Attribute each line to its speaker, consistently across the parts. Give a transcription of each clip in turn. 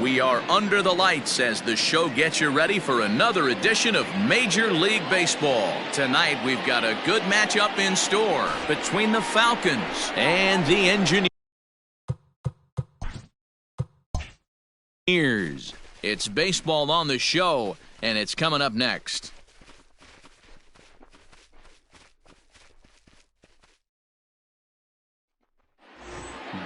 Speaker 1: We are under the lights as the show gets you ready for another edition of Major League Baseball. Tonight we've got a good matchup in store between the Falcons and the Engineers. It's baseball on the show, and it's coming up next.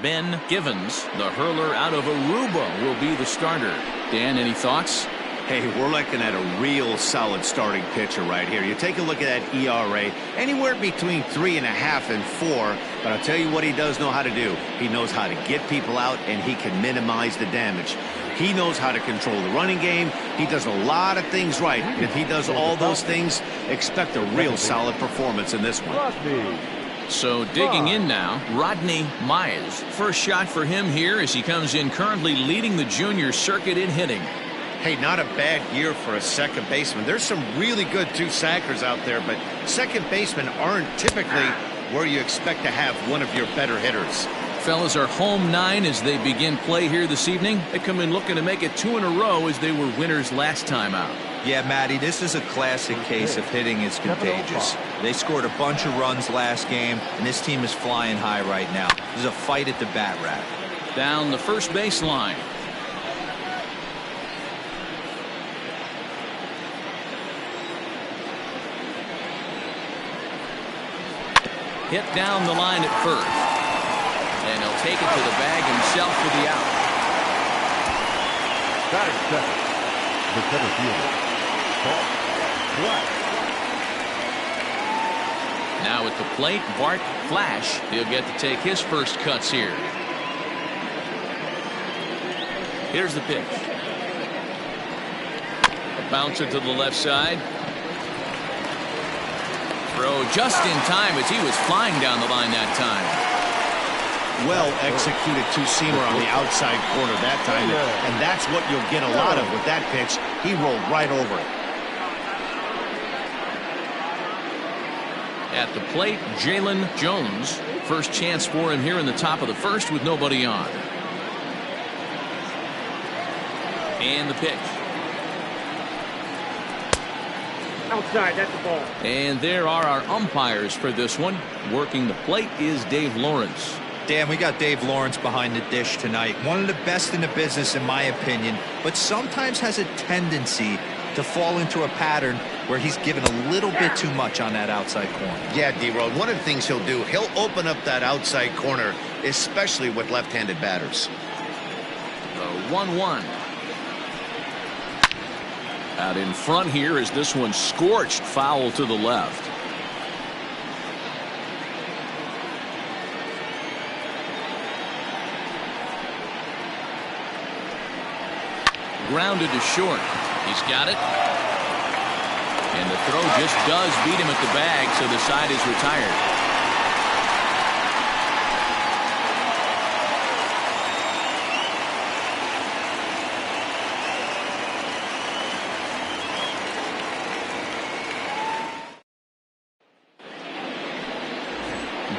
Speaker 1: Ben Givens, the hurler out of Aruba, will be the starter. Dan, any thoughts?
Speaker 2: Hey, we're looking at a real solid starting pitcher right here. You take a look at that ERA, anywhere between 3.5 and 4. But I'll tell you what he does know how to do. He knows how to get people out, and he can minimize the damage. He knows how to control the running game. He does a lot of things right. If he does all those things, expect a real solid performance in this one.
Speaker 1: So digging in now, Rodney Mize. First shot for him here as he comes in currently leading the junior circuit in hitting.
Speaker 2: Hey, not a bad year for a second baseman. There's some really good two-sackers out there, but second basemen aren't typically where you expect to have one of your better hitters.
Speaker 1: Fellas are home 9 as they begin play here this evening. They come in looking to make it 2 in a row as they were winners last time out.
Speaker 3: Yeah, Matty, this is a classic case of hitting is contagious. They scored a bunch of runs last game, and this team is flying high right now. This is a fight at the bat rack.
Speaker 1: Down the first baseline. Hit down the line at first. And he'll take it to the bag himself for the out.
Speaker 4: Batting second, the center fielder, Black.
Speaker 1: Now at the plate, Bart Flash. He'll get to take his first cuts here. Here's the pitch. A bouncer to the left side. Throw just in time as he was flying down the line that time.
Speaker 2: Well executed two-seamer on the outside corner that time, and that's what you'll get a lot of with that pitch. He rolled right over it.
Speaker 1: At the plate, Jalen Jones. First chance for him here in the top of the first with nobody on. And the pitch.
Speaker 4: Outside, that's the ball.
Speaker 1: And there are our umpires for this one. Working the plate is Dave Lawrence.
Speaker 3: Dan, we got Dave Lawrence behind the dish tonight. One of the best in the business, in my opinion, but sometimes has a tendency to fall into a pattern where he's given a little bit too much on that outside corner.
Speaker 2: Yeah, D-Road, one of the things he'll do, he'll open up that outside corner, especially with left-handed batters.
Speaker 1: The 1-1. Out in front here is this one scorched foul to the left. Grounded to short. He's got it. And the throw just does beat him at the bag, so the side is retired.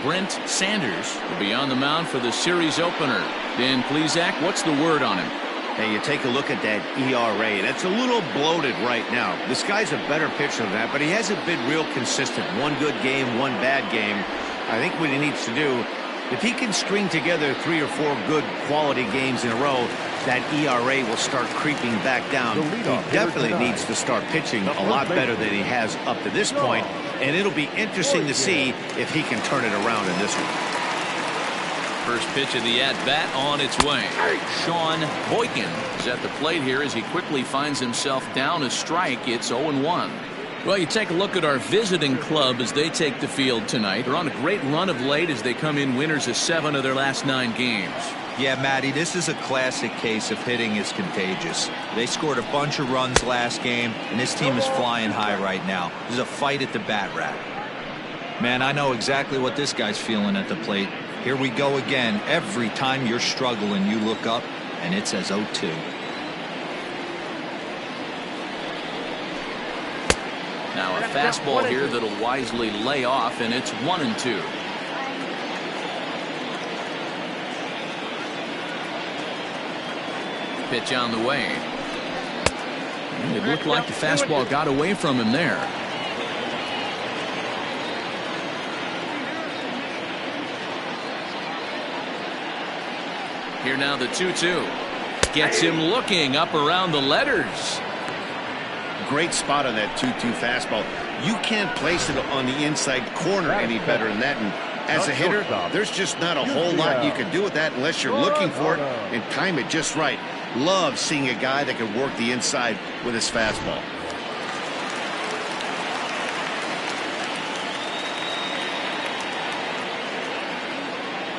Speaker 1: Brent Sanders will be on the mound for the series opener. Dan Plesac, what's the word on him?
Speaker 2: Hey, you take a look at that ERA. That's a little bloated right now. This guy's a better pitcher than that, but he hasn't been real consistent. One good game, one bad game. I think what he needs to do, if he can string together 3 or 4 good quality games in a row, that ERA will start creeping back down. He definitely needs to start pitching a lot better than he has up to this point, and it'll be interesting to see if he can turn it around in this one.
Speaker 1: First pitch of the at-bat on its way. Sean Boykin is at the plate here as he quickly finds himself down a strike. It's 0-1. Well, you take a look at our visiting club as they take the field tonight. They're on a great run of late as they come in winners of 7 of their last 9 games.
Speaker 3: Yeah, Matty, this is a classic case of hitting is contagious. They scored a bunch of runs last game, and this team is flying high right now. This is a fight at the bat rack. Man, I know exactly what this guy's feeling at the plate. Here we go again. Every time you're struggling, you look up, and it says 0-2.
Speaker 1: Now a fastball here that'll wisely lay off, and it's 1-2. Pitch on the way. It looked like the fastball got away from him there. Here now the 2-2. Gets him looking up around the letters.
Speaker 2: Great spot on that 2-2 fastball. You can't place it on the inside corner any better than that. And as a hitter, there's just not a whole lot you can do with that unless you're looking for it and time it just right. Love seeing a guy that can work the inside with his fastball.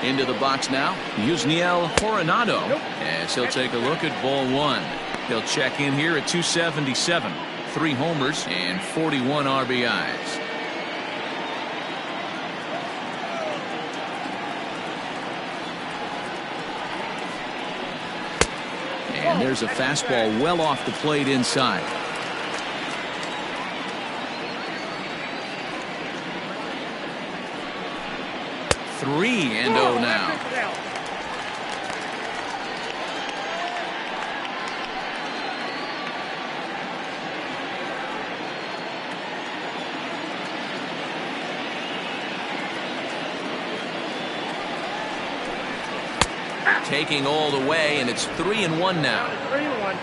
Speaker 1: Into the box now, Yusniel Coronado, as he'll take a look at ball one. He'll check in here at 277, 3 homers and 41 RBIs. And there's a fastball well off the plate inside. Three and 0 now. Taking all the way, and it's 3-1 now.
Speaker 4: 3-1.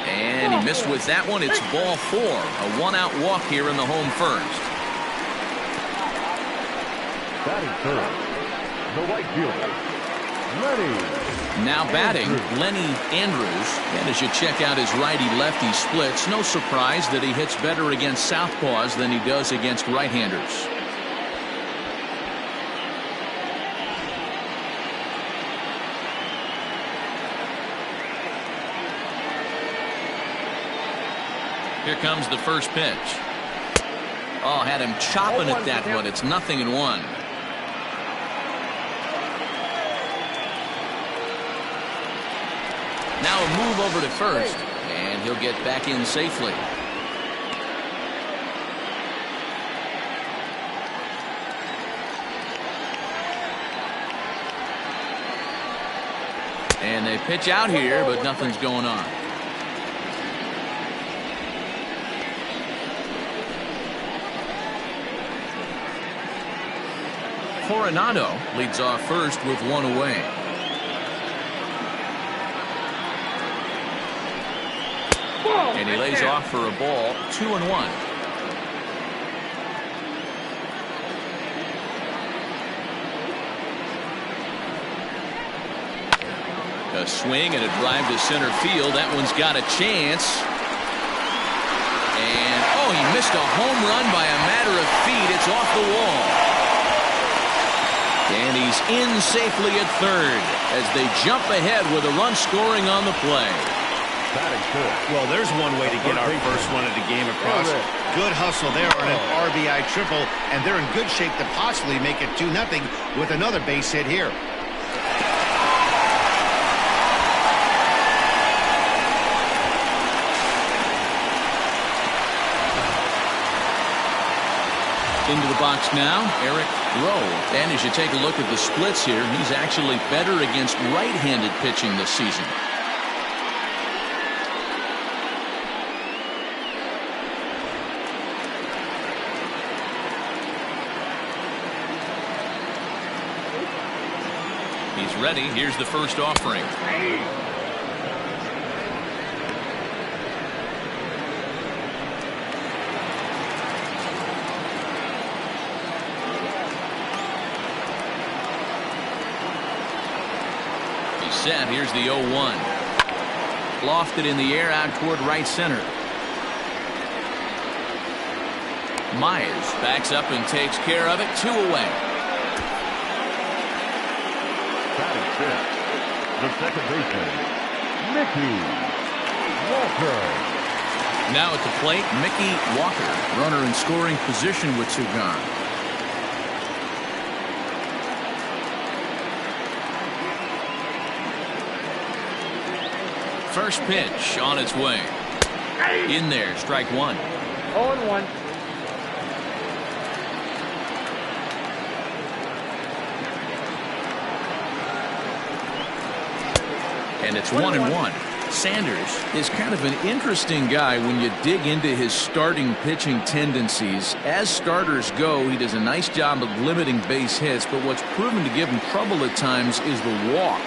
Speaker 1: And he missed with that one. It's ball 4. A 1-out walk here in the home first.
Speaker 4: Batting third, the right fielder, Lenny.
Speaker 1: Now batting, Lenny Andrews. And as you check out his righty-lefty splits, no surprise that he hits better against southpaws than he does against right-handers. Here comes the first pitch. Oh, had him chopping at that one. It's 0-1. Now a move over to first, and he'll get back in safely. And they pitch out here, but nothing's going on. Coronado leads off first with 1 away. And he lays off for a ball, 2-1. A swing and a drive to center field. That one's got a chance. And, oh, he missed a home run by a matter of feet. It's off the wall. And he's in safely at third as they jump ahead with a run scoring on the play.
Speaker 2: Well, there's one way to get our first one of the game across. Good hustle there on an RBI triple, and they're in good shape to possibly make it 2-0 with another base hit here.
Speaker 1: Into the box now, Eric Rowe. And as you take a look at the splits here, he's actually better against right-handed pitching this season. He's ready. Here's the first offering. He's set. Here's the 0-1. Lofted in the air out toward right center. Myers backs up and takes care of it. 2 away.
Speaker 4: The second baseman, Mickey Walker.
Speaker 1: Now at the plate, Mickey Walker, runner in scoring position with 2 gone. First pitch on its way. In there, strike 1.
Speaker 4: 0-1.
Speaker 1: And it's 1-1. Sanders is kind of an interesting guy when you dig into his starting pitching tendencies. As starters go, he does a nice job of limiting base hits, but what's proven to give him trouble at times is the walk.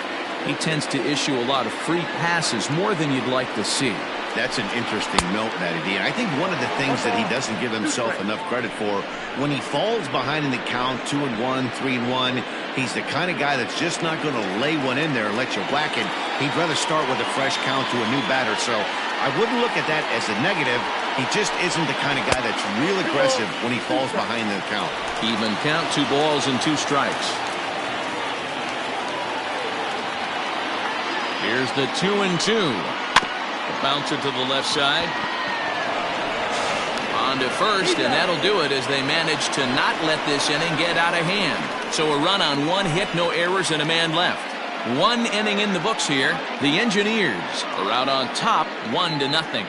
Speaker 1: He tends to issue a lot of free passes, more than you'd like to see.
Speaker 2: That's an interesting note, Matty D. And I think one of the things that he doesn't give himself enough credit for, when he falls behind in the count, 2-1, 3-1, he's the kind of guy that's just not going to lay one in there and let you whack it. He'd rather start with a fresh count to a new batter. So I wouldn't look at that as a negative. He just isn't the kind of guy that's real aggressive when he falls behind in the count.
Speaker 1: Even count, 2 balls and 2 strikes. Here's the 2-2. Bouncer to the left side. On to first, and that'll do it as they manage to not let this inning get out of hand. So a run on 1 hit, no errors, and a man left. 1 inning in the books here. The Engineers are out on top, 1-0.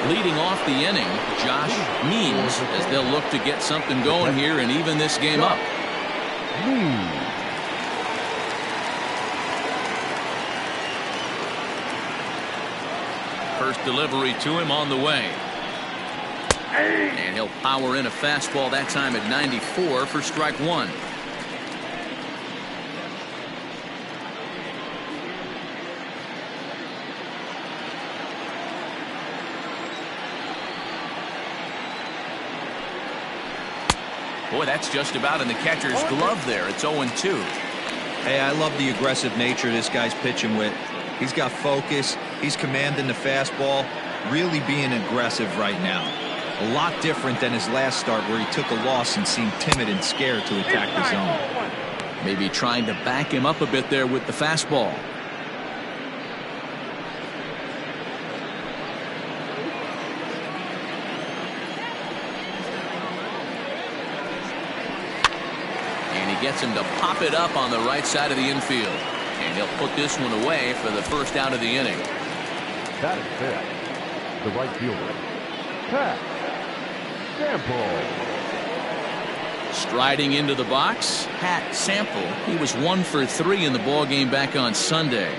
Speaker 1: Leading off the inning, Josh Means, as they'll look to get something going here and even this game up. First delivery to him on the way. And he'll power in a fastball, that time at 94 for strike 1. Boy, that's just about in the catcher's glove there. It's 0-2.
Speaker 3: Hey, I love the aggressive nature this guy's pitching with. He's got focus. He's commanding the fastball. Really being aggressive right now. A lot different than his last start where he took a loss and seemed timid and scared to attack the zone.
Speaker 1: Maybe trying to back him up a bit there with the fastball. Gets him to pop it up on the right side of the infield. And he'll put this one away for the first out of the inning.
Speaker 4: That is it. The right fielder, Pat Sample.
Speaker 1: Striding into the box, Pat Sample. He was 1 for 3 in the ball game back on Sunday.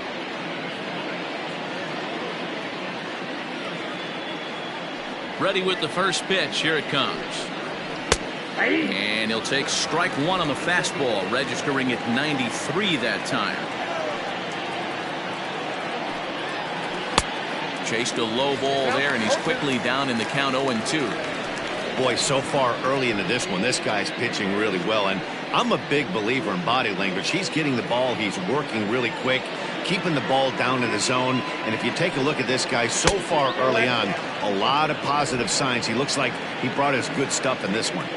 Speaker 1: Ready with the first pitch. Here it comes. And he'll take strike 1 on the fastball, registering at 93 that time. Chased a low ball there, and he's quickly down in the count 0-2.
Speaker 2: Boy, so far early into this one, this guy's pitching really well. And I'm a big believer in body language. He's getting the ball. He's working really quick, keeping the ball down in the zone. And if you take a look at this guy so far early on, a lot of positive signs. He looks like he brought his good stuff in this one.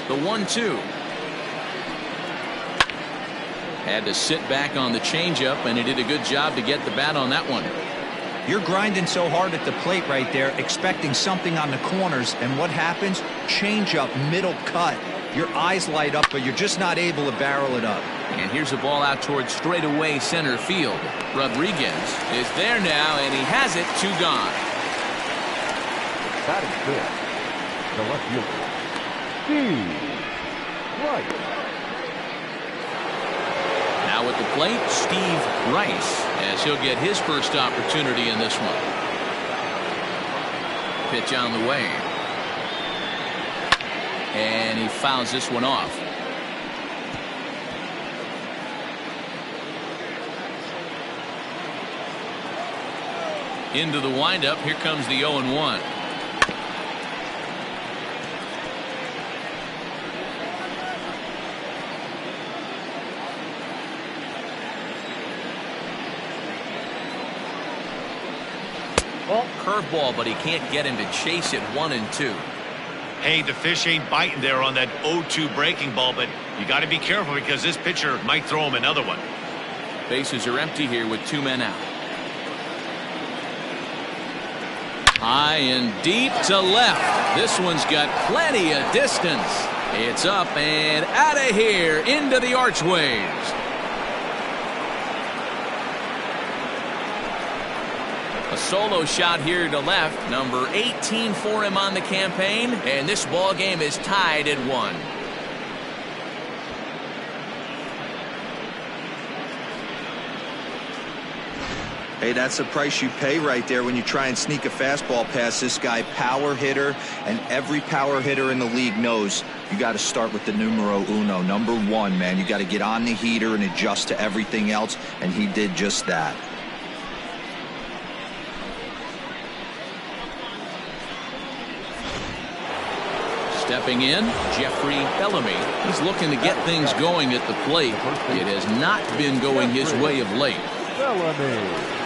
Speaker 1: The 1-2. Had to sit back on the changeup, and he did a good job to get the bat on that one.
Speaker 3: You're grinding so hard at the plate right there, expecting something on the corners, and what happens? Changeup, middle cut. Your eyes light up, but you're just not able to barrel it up.
Speaker 1: And here's a ball out towards straightaway center field. Rodriguez is there now, and he has it. 2 gone.
Speaker 4: That is good. The left fielder, Steve Rice.
Speaker 1: Now at the plate, Steve Rice, as he'll get his first opportunity in this one. Pitch on the way. And he fouls this one off. Into the windup. Here comes the 0-1. Curveball, but he can't get him to chase it. 1-2.
Speaker 2: Hey, the fish ain't biting there on that 0-2 breaking ball, but you got to be careful because this pitcher might throw him another one.
Speaker 1: Bases are empty here with 2 men out. High and deep to left. This one's got plenty of distance. It's up and out of here into the archways. A solo shot here to left. Number 18 for him on the campaign. And this ball game is tied at 1.
Speaker 3: Hey, that's the price you pay right there when you try and sneak a fastball past this guy. Power hitter, and every power hitter in the league knows you got to start with the numero uno, number 1, man. You got to get on the heater and adjust to everything else, and he did just that.
Speaker 1: Stepping in, Jeffrey Bellamy. He's looking to get things going at the plate. It has not been going his way of late.
Speaker 4: Bellamy.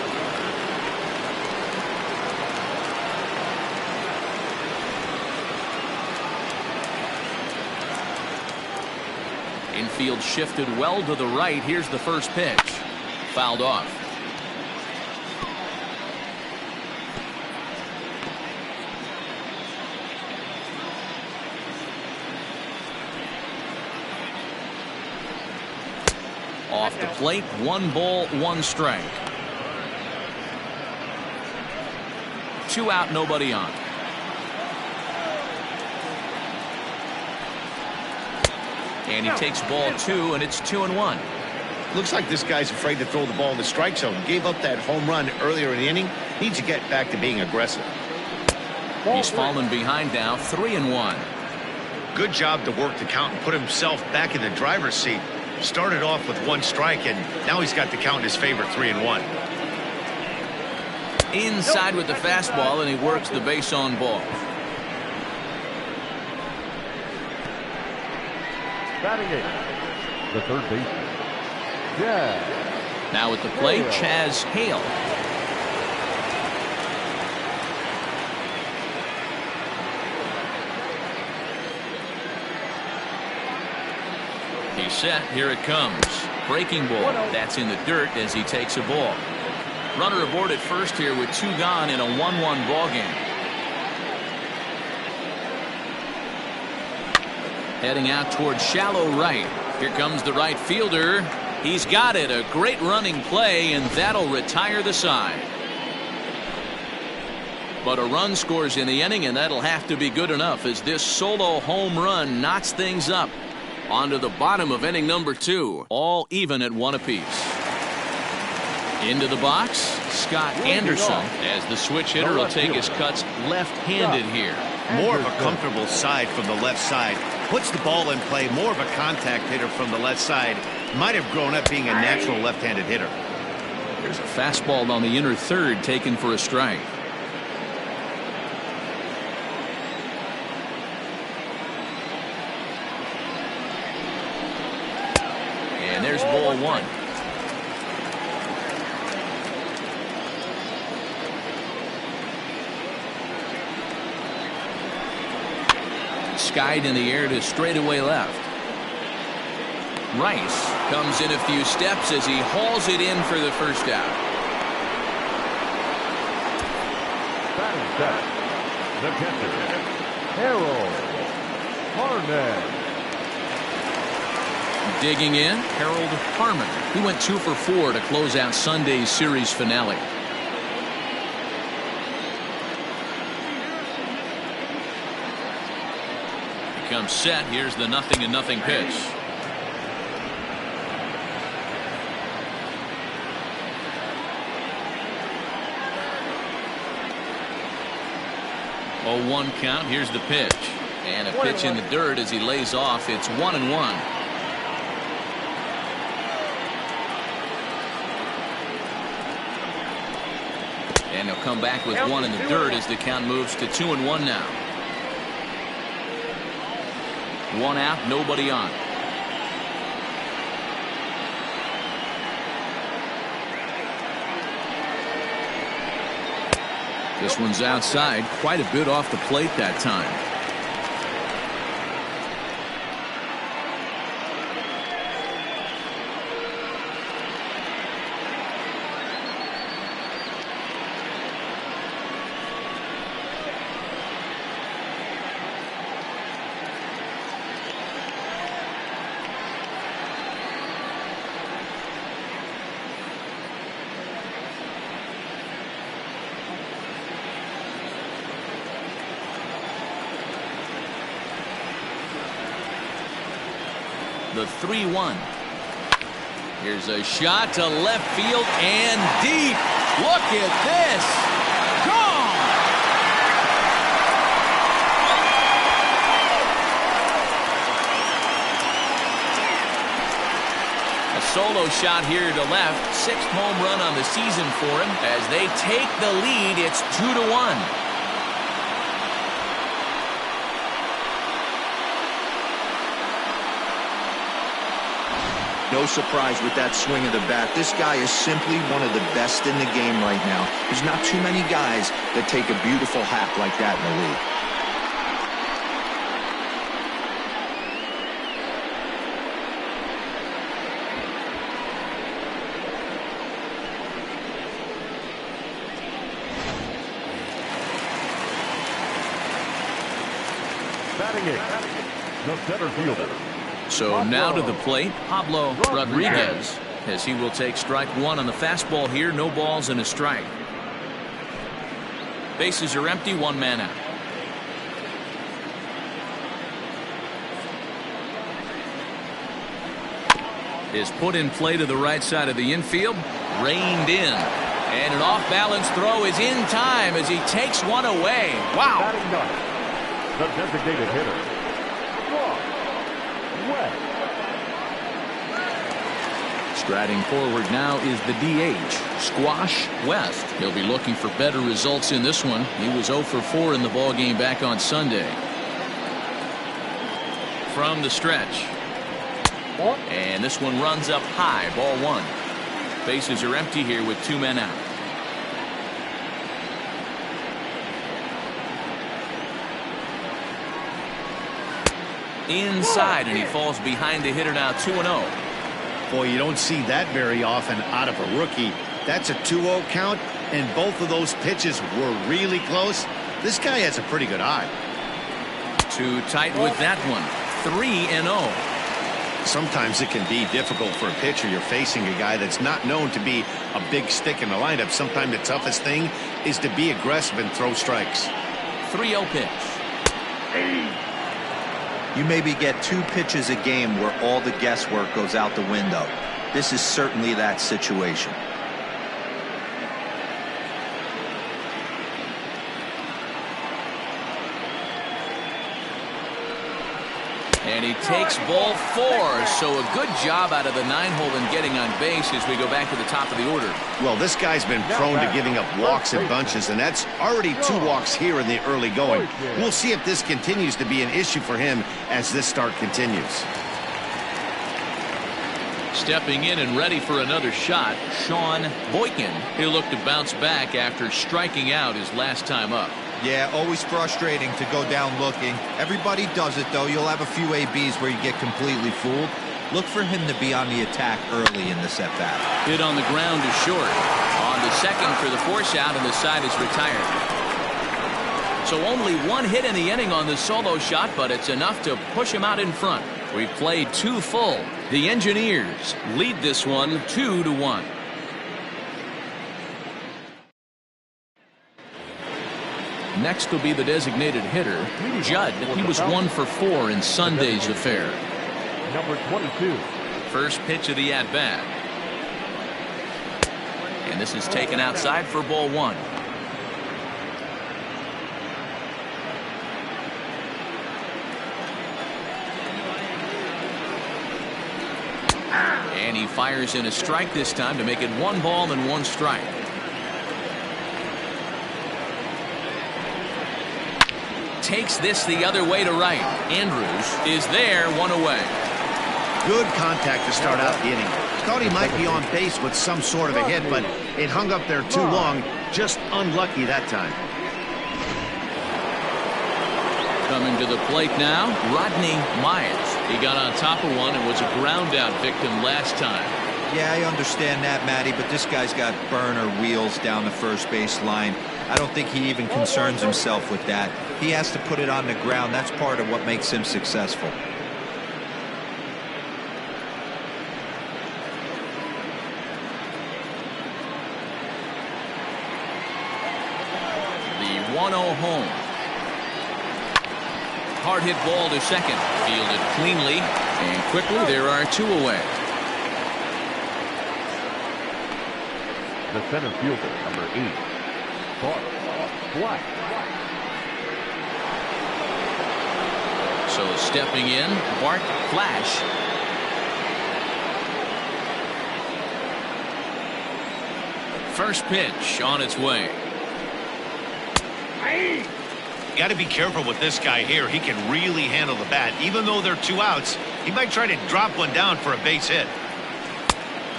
Speaker 1: Infield shifted well to the right. Here's the first pitch. Fouled off. Off the plate, 1 ball, 1 strike. 2 out, nobody on. And he takes ball 2, and it's 2-1.
Speaker 2: Looks like this guy's afraid to throw the ball in the strike zone. Gave up that home run earlier in the inning. Needs to get back to being aggressive.
Speaker 1: He's fallen behind now, 3-1.
Speaker 2: Good job to work the count and put himself back in the driver's seat. Started off with 1 strike, and now he's got the count in his favor, 3-1.
Speaker 1: Inside with the fastball, and he works the base on ball.
Speaker 4: Batting 8, the third baseman. Yeah.
Speaker 1: Now at the plate, Chaz Hale. He's set. Here it comes. Breaking ball. That's in the dirt as he takes a ball. Runner aboard at first here with 2 gone in a 1-1 ball game. Heading out towards shallow right. Here comes the right fielder. He's got it. A great running play, and that'll retire the side. But a run scores in the inning, and that'll have to be good enough as this solo home run knocks things up. On to the bottom of inning number 2. All even at 1 apiece. Into the box, Scott Anderson, as the switch hitter will take his cuts left-handed here.
Speaker 2: More of a comfortable side from the left side. Puts the ball in play. More of a contact hitter from the left side. Might have grown up being a natural left-handed hitter.
Speaker 1: There's a fastball on the inner third taken for a strike. And there's ball 1. Skied in the air to straightaway left. Rice comes in a few steps as he hauls it in for the first out.
Speaker 4: Batting set, the catcher, Harold Harmon.
Speaker 1: Digging in, Harold Harmon. He went 2 for 4 to close out Sunday's series finale. Comes set. Here's the 0-0 pitch. Oh, 1 count. Here's the pitch. And a pitch in the dirt as he lays off. It's 1-1. And he'll come back with 1 in the dirt as the count moves to 2-1 now. 1 out, nobody on. This one's outside, quite a bit off the plate that time. The 3-1. Here's a shot to left field and deep. Look at this. Gone. A solo shot here to left. 6th home run on the season for him. As they take the lead, it's 2-1.
Speaker 3: No surprise with that swing of the bat. This guy is simply one of the best in the game right now. There's not too many guys that take a beautiful hack like that in the league.
Speaker 4: Batting it, the center fielder.
Speaker 1: So now to the plate, Pablo Rodriguez, as he will take strike 1 on the fastball here. No balls and a strike. Bases are empty, 1 man out. Is put in play to the right side of the infield, reined in, and an off-balance throw is in time as he takes one away. Wow.
Speaker 4: Batting ninth, the designated hitter, West.
Speaker 1: Striding forward now is the DH, Squash West. He'll be looking for better results in this one. He was 0 for 4 in the ballgame back on Sunday. From the stretch. And this one runs up high, ball 1. Bases are empty here with 2 men out. Inside, and he falls behind the hitter now, 2-0.
Speaker 2: Boy, you don't see that very often out of a rookie. That's a 2-0 count, and both of those pitches were really close. This guy has a pretty good eye.
Speaker 1: Too tight with that one. 3-0.
Speaker 2: Sometimes it can be difficult for a pitcher. You're facing a guy that's not known to be a big stick in the lineup. Sometimes the toughest thing is to be aggressive and throw strikes.
Speaker 1: 3-0 pitch.
Speaker 3: You maybe get 2 pitches a game where all the guesswork goes out the window. This is certainly that situation.
Speaker 1: And he takes ball 4. So a good job out of the 9-hole in getting on base as we go back to the top of the order.
Speaker 2: Well, this guy's been prone to giving up walks in bunches, and that's already 2 walks here in the early going. We'll see if this continues to be an issue for him as this start continues.
Speaker 1: Stepping in and ready for another shot, Sean Boykin. He'll look to bounce back after striking out his last time up.
Speaker 3: Yeah, always frustrating to go down looking. Everybody does it, though. You'll have a few ABs where you get completely fooled. Look for him to be on the attack early in this at-bat.
Speaker 1: Hit on the ground to short. On the second for the force out, and the side is retired. So only 1 hit in the inning on the solo shot, but it's enough to push him out in front. We've played 2 full. The Engineers lead this one 2-1. Next will be the designated hitter, Judd. He was 1 for 4 in Sunday's affair.
Speaker 4: Number 22.
Speaker 1: First pitch of the at-bat. And this is taken outside for ball 1. And he fires in a strike this time to make it 1 ball and 1 strike. Takes this the other way to right. Andrews is there, 1 away.
Speaker 2: Good contact to start out the inning. Thought he might be on base with some sort of a hit, but it hung up there too long. Just unlucky that time.
Speaker 1: Coming to the plate now, Rodney Myers. He got on top of one and was a ground out victim last time.
Speaker 3: Yeah, I understand that, Matty, but this guy's got burner wheels down the first base line. I don't think he even concerns himself with that. He has to put it on the ground. That's part of what makes him successful. The 1-0 home.
Speaker 1: Hard hit ball to second. Fielded cleanly. And quickly there are 2 away.
Speaker 4: The center fielder, number 8, Bart Black.
Speaker 1: So stepping in, Bart Flash. First pitch on its way.
Speaker 2: Got to be careful with this guy here. He can really handle the bat. Even though they're 2 outs, he might try to drop one down for a base hit.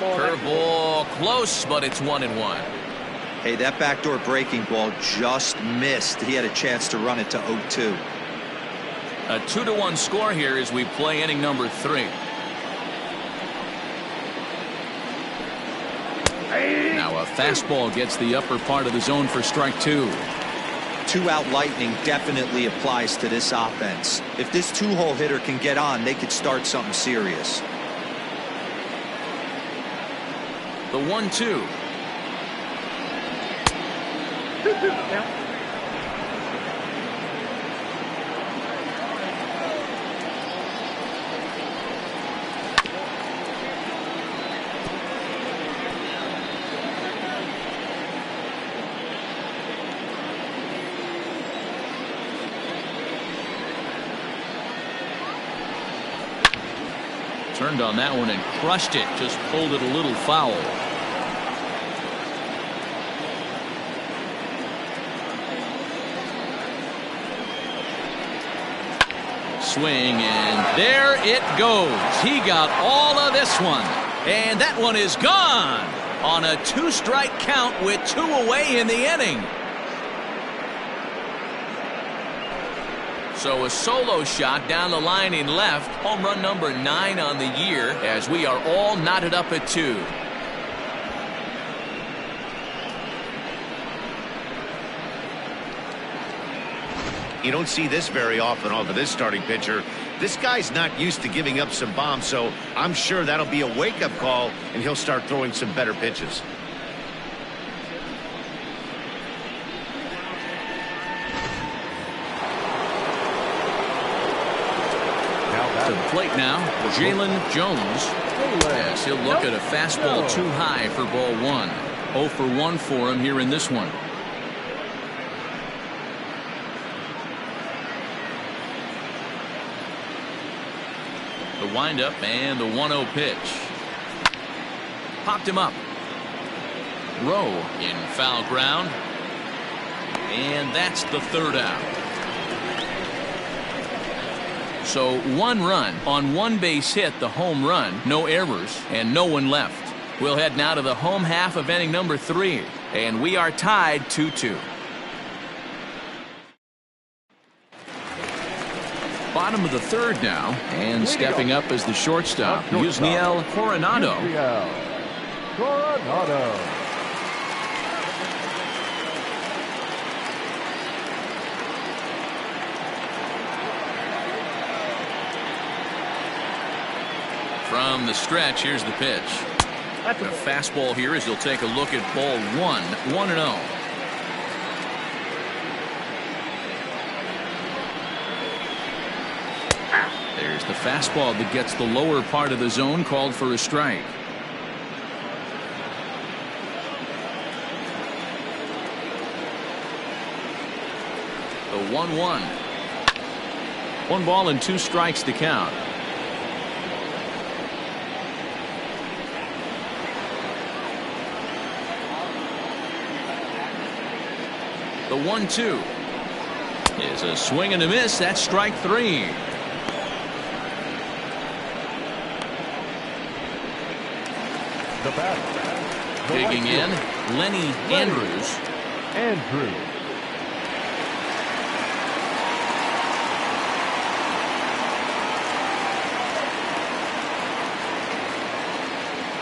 Speaker 1: Curveball close, but it's 1-1.
Speaker 3: Hey, that backdoor breaking ball just missed. He had a chance to run it to 0-2.
Speaker 1: A 2-1 score here as we play inning number 3. Now a fastball gets the upper part of the zone for strike 2.
Speaker 3: 2-out lightning definitely applies to this offense. If this 2-hole hitter can get on, they could start something serious.
Speaker 1: The 1-2. Turned on that one and crushed it. Just pulled it a little foul. Swing, and there it goes. He got all of this one. And that one is gone on a 2-strike count with 2 away in the inning. So a solo shot down the line in left. Home run number 9 on the year as we are all knotted up at 2.
Speaker 2: You don't see this very often off of this starting pitcher. This guy's not used to giving up some bombs, so I'm sure that'll be a wake-up call, and he'll start throwing some better pitches.
Speaker 1: To the plate now, Jalen Jones. Yes, he'll look at a fastball too high for ball 1. 0 for 1 for him here in this one. The windup and the 1-0 pitch. Popped him up. Rowe in foul ground. And that's the 3rd out. So 1 run on 1 base hit, the home run, no errors, and no one left. We'll head now to the home half of inning number 3, and we are tied 2-2. Bottom of the 3rd now, and stepping up as the shortstop, Yusniel Coronado. From the stretch, here's the pitch. A fastball here as he'll take a look at ball 1, 1-0. There's the fastball that gets the lower part of the zone, called for a strike. The 1-1. 1 ball and 2 strikes to count. The 1-2 is a swing and a miss. That's strike 3.
Speaker 4: The batter.
Speaker 1: Digging in, Lenny Andrews.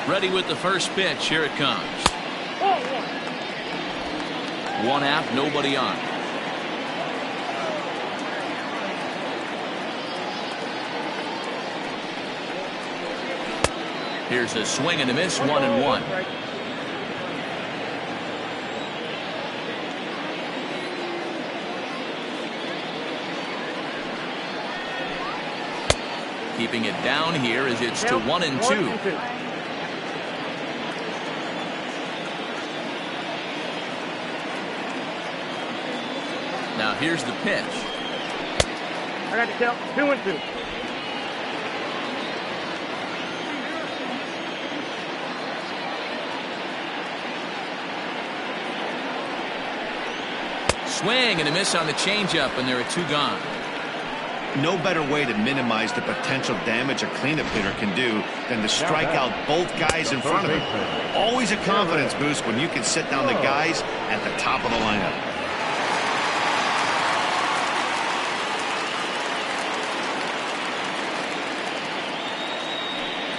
Speaker 1: Ready with the first pitch. Here it comes. 1 out, nobody on. Here's a swing and a miss, 1-1. Keeping it down here as it's to 1-2. Now here's the pitch.
Speaker 5: I got to count 2-2.
Speaker 1: Swing and a miss on the changeup, and there are 2 gone.
Speaker 2: No better way to minimize the potential damage a cleanup hitter can do than to strike out both guys in front of him. Always a confidence boost when you can sit down the guys at the top of the lineup.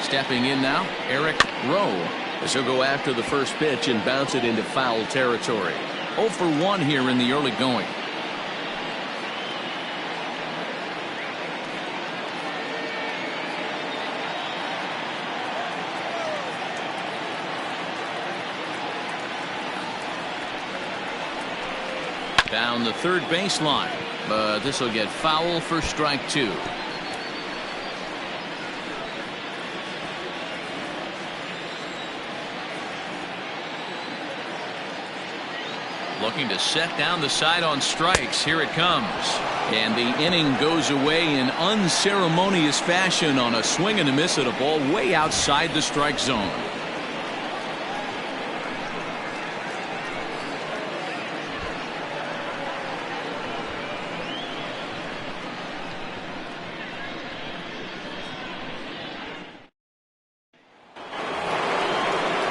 Speaker 1: Stepping in now, Eric Rowe, as he'll go after the first pitch and bounce it into foul territory. 0 for 1 here in the early going. Down the third baseline, but this will get foul for strike 2. Looking to set down the side on strikes. Here it comes. And the inning goes away in unceremonious fashion on a swing and a miss at a ball way outside the strike zone.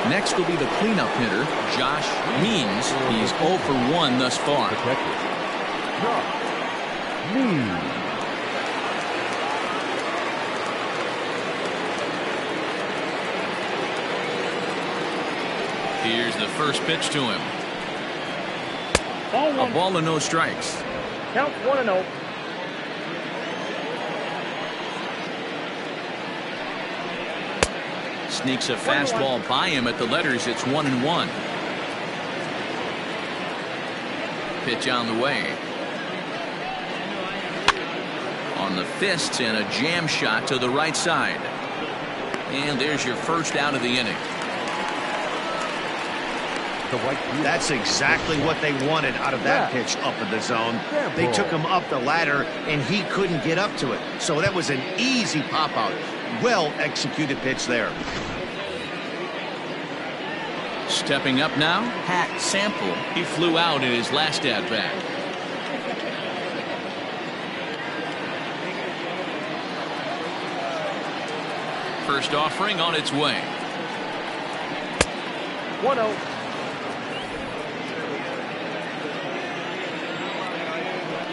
Speaker 1: Next will be the cleanup hitter, Josh Means. He's 0 for 1 thus far. Here's the first pitch to him. A ball and no strikes.
Speaker 5: Count 1-0.
Speaker 1: Sneaks a fastball by him at the letters. It's 1-1. Pitch on the way. On the fists and a jam shot to the right side. And there's your first out of the inning.
Speaker 2: That's exactly what they wanted out of that pitch up in the zone. They took him up the ladder, and he couldn't get up to it. So that was an easy pop-out. Well-executed pitch there.
Speaker 1: Stepping up now, Pat Sample. He flew out in his last at-bat. First offering on its way.
Speaker 5: 1-0.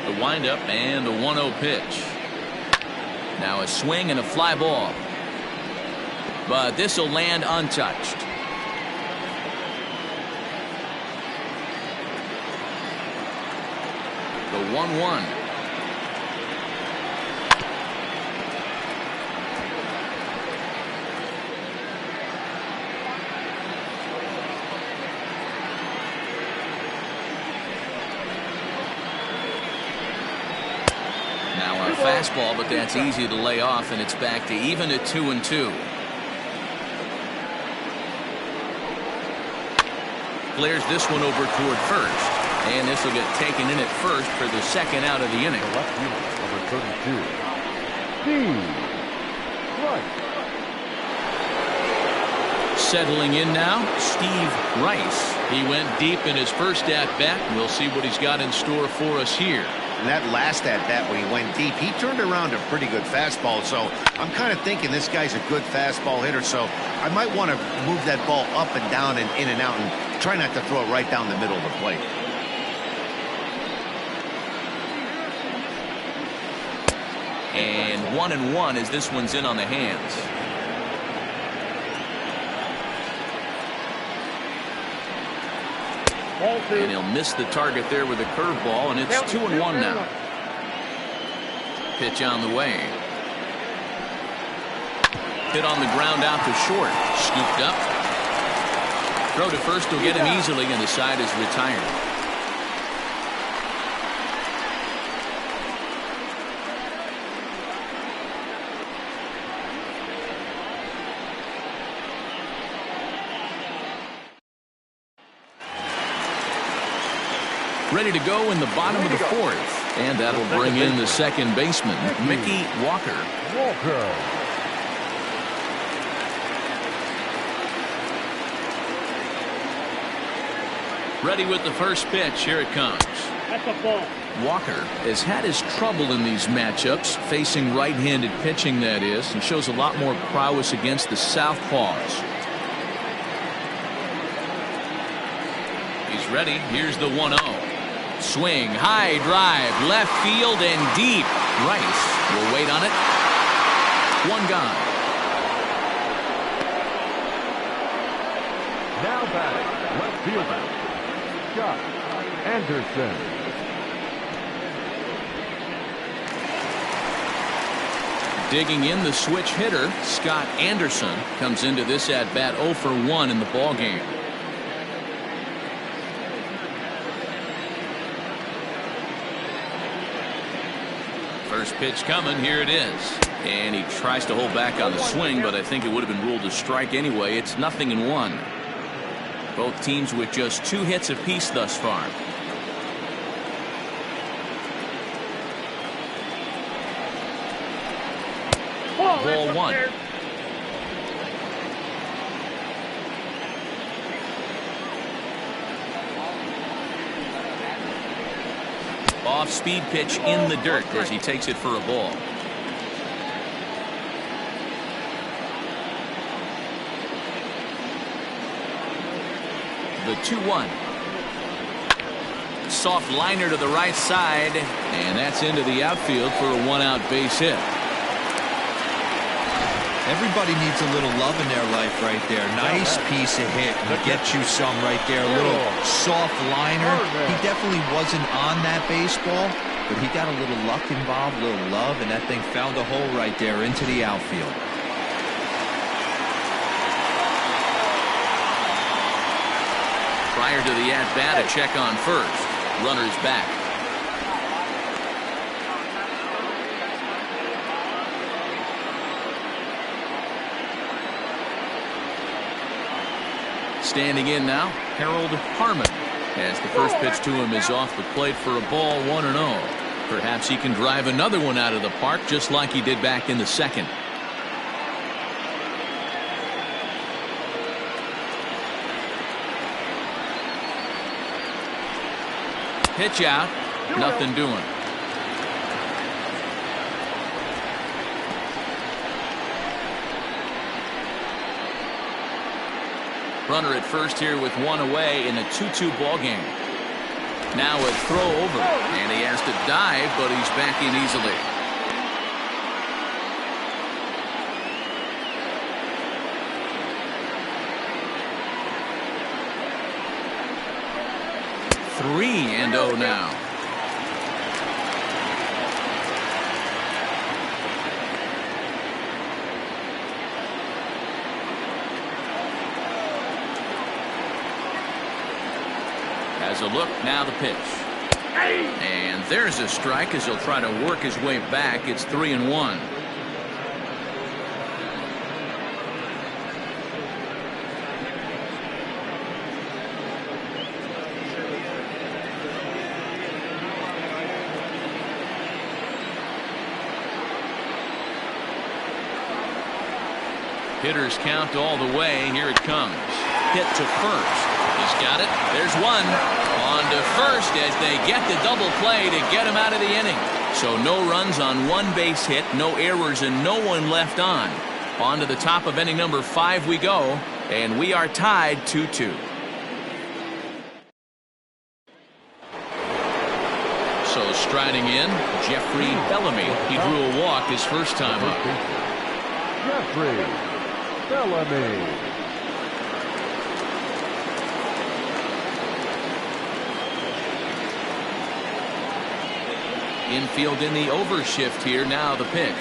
Speaker 1: The windup and the 1-0 pitch. Now a swing and a fly ball. But this will land untouched. The 1-1. Now a fastball, but that's easy to lay off, and it's back to even at 2-2. Flares this one over toward first, and this will get taken in at first for the second out of the inning.
Speaker 4: The left fielder, number 32, Steve Rice.
Speaker 1: Settling in now, Steve Rice. He went deep in his first at-bat. We'll see what he's got in store for us here.
Speaker 2: And that last at-bat when he went deep, he turned around a pretty good fastball. So I'm kind of thinking this guy's a good fastball hitter. So I might want to move that ball up and down and in and out and try not to throw it right down the middle of the plate.
Speaker 1: And 1-1 as this one's in on the hands. And he'll miss the target there with a curveball, and it's 2-1 now. Pitch on the way. Hit on the ground out to short. Scooped up. Throw to first will get him easily, and the side is retired. Ready to go in the bottom of the fourth. And that'll bring in the second baseman, Mickey Walker. Ready with the first pitch. Here it comes.
Speaker 5: That's a ball.
Speaker 1: Walker has had his trouble in these matchups, facing right-handed pitching, that is, and shows a lot more prowess against the southpaws. He's ready. Here's the 1-0. Swing, high drive, left field and deep. Rice will wait on it. One gone.
Speaker 4: Now batting, left fielder, Scott Anderson.
Speaker 1: Digging in, the switch hitter, Scott Anderson, comes into this at-bat 0 for 1 in the ballgame. First pitch coming. Here it is. And he tries to hold back on the swing, but I think it would have been ruled a strike anyway. It's 0-1. Both teams with just 2 hits apiece thus far. Ball 1. Off-speed pitch in the dirt as he takes it for a ball. The 2-1. Soft liner to the right side, and that's into the outfield for a 1-out base hit.
Speaker 3: Everybody needs a little love in their life right there. Nice piece of hit. Get you some right there. A little soft liner. He definitely wasn't on that baseball, but he got a little luck involved, a little love, and that thing found a hole right there into the outfield.
Speaker 1: Prior to the at-bat, a check on first. Runner's back. Standing in now, Harold Harmon, as the first pitch to him is off the plate for a ball, 1-0. Perhaps he can drive another one out of the park just like he did back in the second. Pitch out, nothing doing. Runner at first here with 1 away in a 2-2 ball game. Now a throw over, and he has to dive, but he's back in easily. Three and 0 now. Has a look, now the pitch. And there's a strike as he'll try to work his way back. It's 3-1. Hitters count all the way. Here it comes. Hit to first. He's got it. There's one. On to first as they get the double play to get him out of the inning. So no runs on one base hit, no errors, and no one left on. On to the top of inning number 5 we go, and we are tied 2-2. So striding in, Jeffrey Bellamy. He drew a walk his first time up.
Speaker 4: Jeffrey Bellamy.
Speaker 1: Infield in the overshift here. Now the pitch.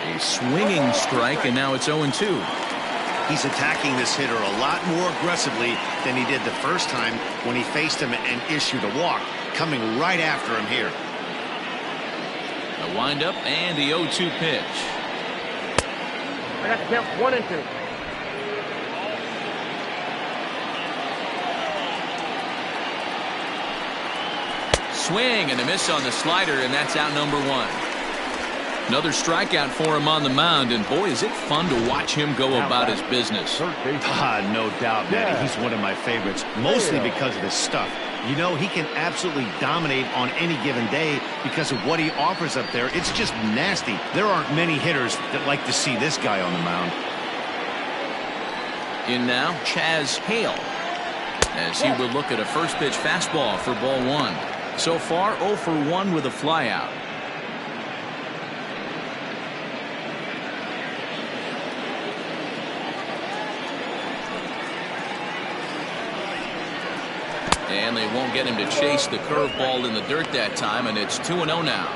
Speaker 1: A swinging strike, and now it's 0-2.
Speaker 2: He's attacking this hitter a lot more aggressively than he did the first time when he faced him and issued a walk. Coming right after him here.
Speaker 1: The windup and the 0-2 pitch.
Speaker 5: I got to count 1-2.
Speaker 1: Swing and a miss on the slider, and that's out number 1. Another strikeout for him on the mound, and boy, is it fun to watch him go about his business.
Speaker 2: No doubt, Matty. He's one of my favorites, mostly because of his stuff. You know, he can absolutely dominate on any given day because of what he offers up there. It's just nasty. There aren't many hitters that like to see this guy on the mound.
Speaker 1: In now, Chaz Hale, as he will look at a first pitch fastball for ball 1. So far, 0 for 1 with a flyout. And they won't get him to chase the curveball in the dirt that time, and it's 2-0 now.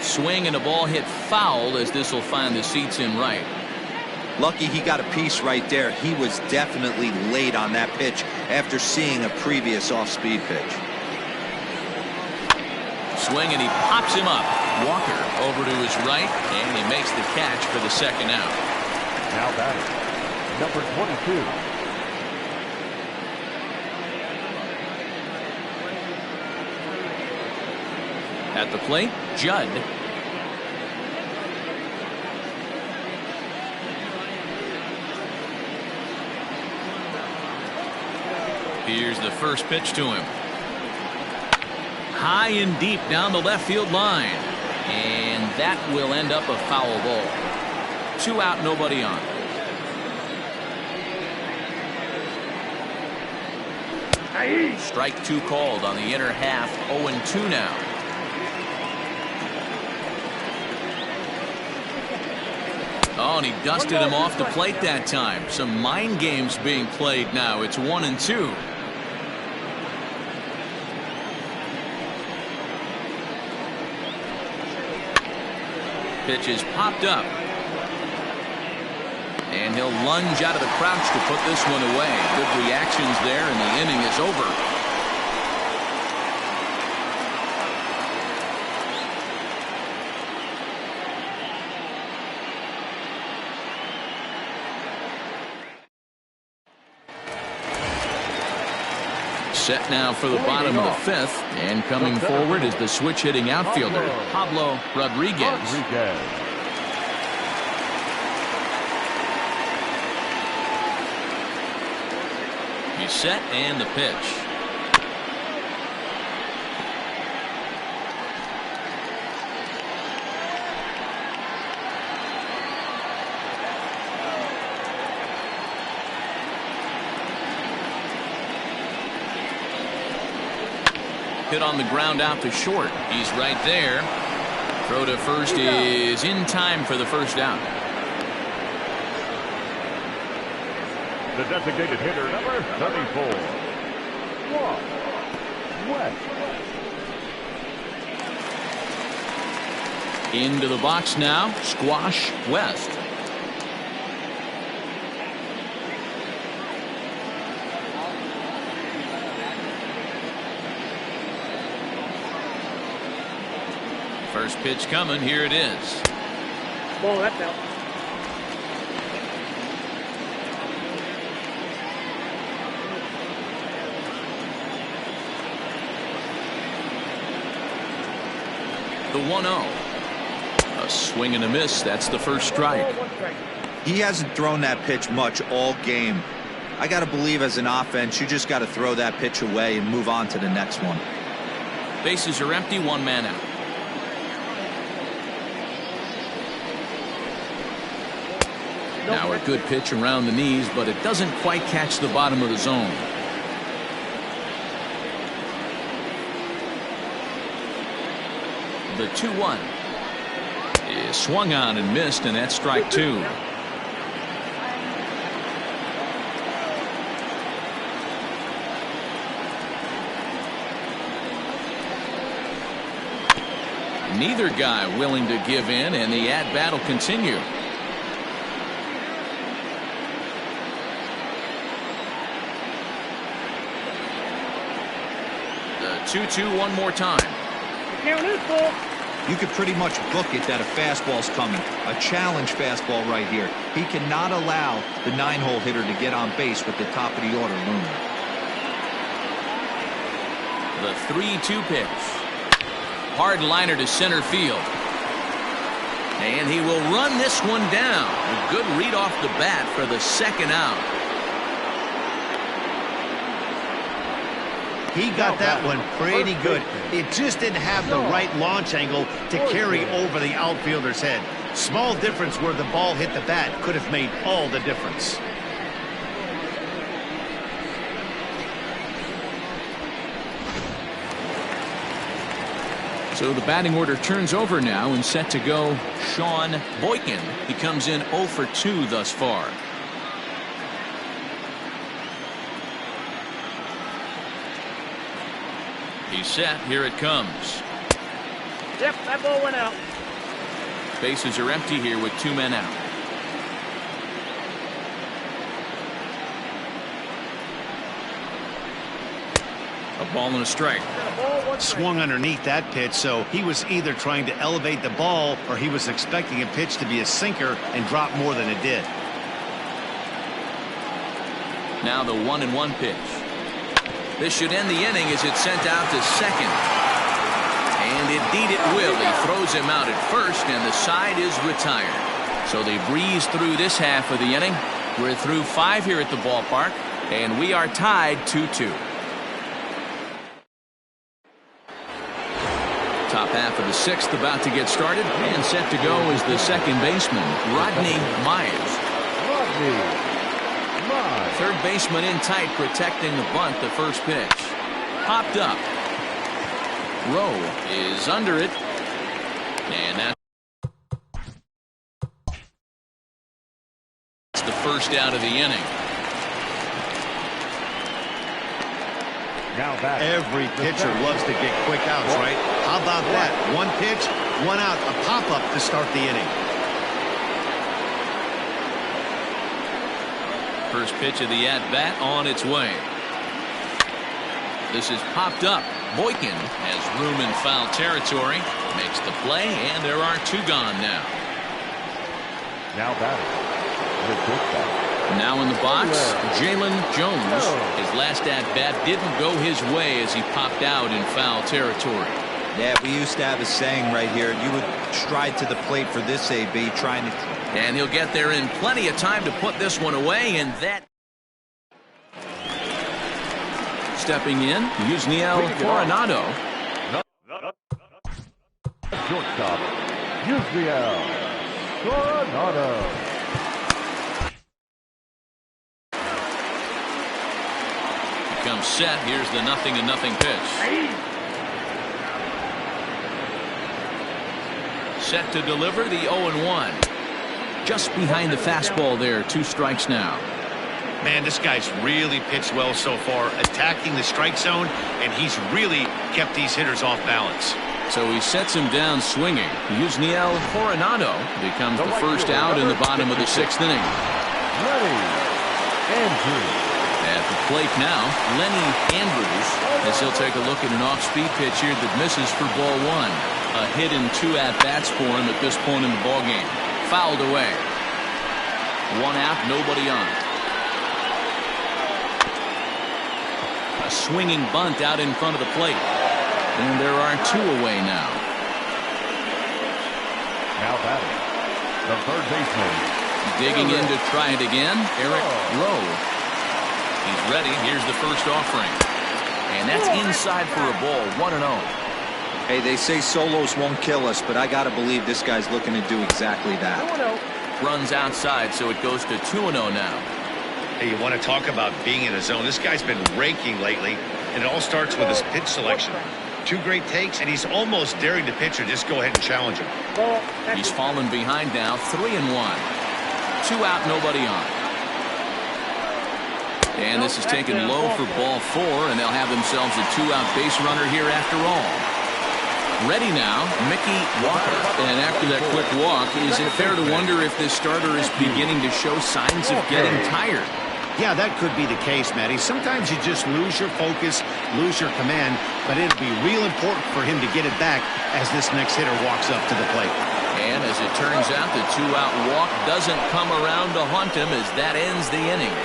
Speaker 1: Swing and a ball hit foul, as this will find the seats in right.
Speaker 3: Lucky he got a piece right there. He was definitely late on that pitch after seeing a previous off-speed pitch.
Speaker 1: Swing and he pops him up. Walker over to his right, and he makes the catch for the second out.
Speaker 4: Now batting, number 22.
Speaker 1: At the plate, Judd. Here's the first pitch to him. High and deep down the left field line. And that will end up a foul ball. 2 out, nobody on. Strike 2 called on the inner half. 0-2 now. Oh, and he dusted him off the plate that time. Some mind games being played now. It's 1-2. Pitch is popped up. And he'll lunge out of the crouch to put this one away. Good reactions there, and the inning is over. Set now for the bottom of the 5th, and coming forward is the switch hitting outfielder Pablo Rodriguez. He's set, and the pitch. Hit on the ground out to short. He's right there. Throw to first is in time for the first out.
Speaker 4: The designated hitter, number 34. West.
Speaker 1: Into the box now, Squash West. First pitch coming. Here it is.
Speaker 5: Ball, that's out.
Speaker 1: The 1-0. A swing and a miss. That's the first strike.
Speaker 3: He hasn't thrown that pitch much all game. I got to believe as an offense, you just got to throw that pitch away and move on to the next one.
Speaker 1: Bases are empty. 1 man out. Now a good pitch around the knees, but it doesn't quite catch the bottom of the zone. The 2-1 is swung on and missed, and that's strike 2. Neither guy willing to give in, and the at-bat will continue. The 2-2 one more time.
Speaker 5: Count is full.
Speaker 3: You could pretty much book it that a fastball's coming. A challenge fastball right here. He cannot allow the 9-hole hitter to get on base with the top of the order looming.
Speaker 1: The 3-2 pitch. Hard liner to center field. And he will run this one down. A good read off the bat for the second out.
Speaker 2: He got that one pretty good. It just didn't have the right launch angle to carry over the outfielder's head. Small difference where the ball hit the bat could have made all the difference.
Speaker 1: So the batting order turns over now and set to go Sean Boykin. He comes in 0 for 2 thus far. He's set. Here it comes.
Speaker 5: Yep, that ball went out.
Speaker 1: Bases are empty here with 2 men out. A ball and a strike.
Speaker 2: Swung underneath that pitch, so he was either trying to elevate the ball or he was expecting a pitch to be a sinker and drop more than it did.
Speaker 1: Now the 1-1 pitch. This should end the inning as it's sent out to second. And indeed it will. He throws him out at first, and the side is retired. So they breeze through this half of the inning. We're through 5 here at the ballpark, and we are tied 2-2. Top half of the 6th about to get started, and set to go is the second baseman, Rodney Myers. Third baseman in tight, protecting the bunt. The first pitch popped up. Rowe is under it, and that's the first out of the inning.
Speaker 2: Every pitcher loves to get quick outs, right? How about that? 1 pitch, 1 out, a pop-up to start the inning.
Speaker 1: First pitch of the at-bat on its way. This is popped up. Boykin has room in foul territory. Makes the play, and there are 2 gone now.
Speaker 4: Now batting.
Speaker 1: Now in the box, Jalen Jones. His last at-bat didn't go his way as he popped out in foul territory.
Speaker 3: Yeah, we used to have a saying right here. You would stride to the plate for this AB, trying to...
Speaker 1: And he'll get there in plenty of time to put this one away, and that... Stepping in, Yusniel Coronado.
Speaker 4: Shortstop, Yusniel Coronado.
Speaker 1: Comes set. Here's the 0-0 pitch. Set to deliver the 0-1. Just behind the fastball there. 2 strikes now.
Speaker 2: Man, this guy's really pitched well so far, attacking the strike zone, and he's really kept these hitters off balance.
Speaker 1: So he sets him down swinging. Yusniel Coronado becomes the first out in the bottom of the 6th inning. At the plate now, Lenny Andrews, as he'll take a look at an off-speed pitch here that misses for ball 1. A hit in 2 at-bats for him at this point in the ballgame. Fouled away. 1 out, nobody on. A swinging bunt out in front of the plate. And there are 2 away now.
Speaker 4: Now batting, the third baseman.
Speaker 1: Digging in to try it again, Eric Rowe. He's ready. Here's the first offering. And that's inside for a ball. 1-0.
Speaker 3: Hey, they say solos won't kill us, but I got to believe this guy's looking to do exactly that.
Speaker 1: Runs outside, so it goes to 2-0 now.
Speaker 2: Hey, you want to talk about being in a zone? This guy's been raking lately, and it all starts with his pitch selection. 2 great takes, and he's almost daring the pitcher just go ahead and challenge him.
Speaker 1: He's fallen behind now. 3-1. 2 out, nobody on. And this is taken low for ball 4, and they'll have themselves a 2-out base runner here after all. Ready now, Mickey Walker. And after that quick walk, is it fair to wonder if this starter is beginning to show signs of getting tired?
Speaker 2: Yeah, that could be the case, Matty. Sometimes you just lose your focus, lose your command, but it'll be real important for him to get it back as this next hitter walks up to the plate.
Speaker 1: And as it turns out, the two-out walk doesn't come around to haunt him as that ends the inning.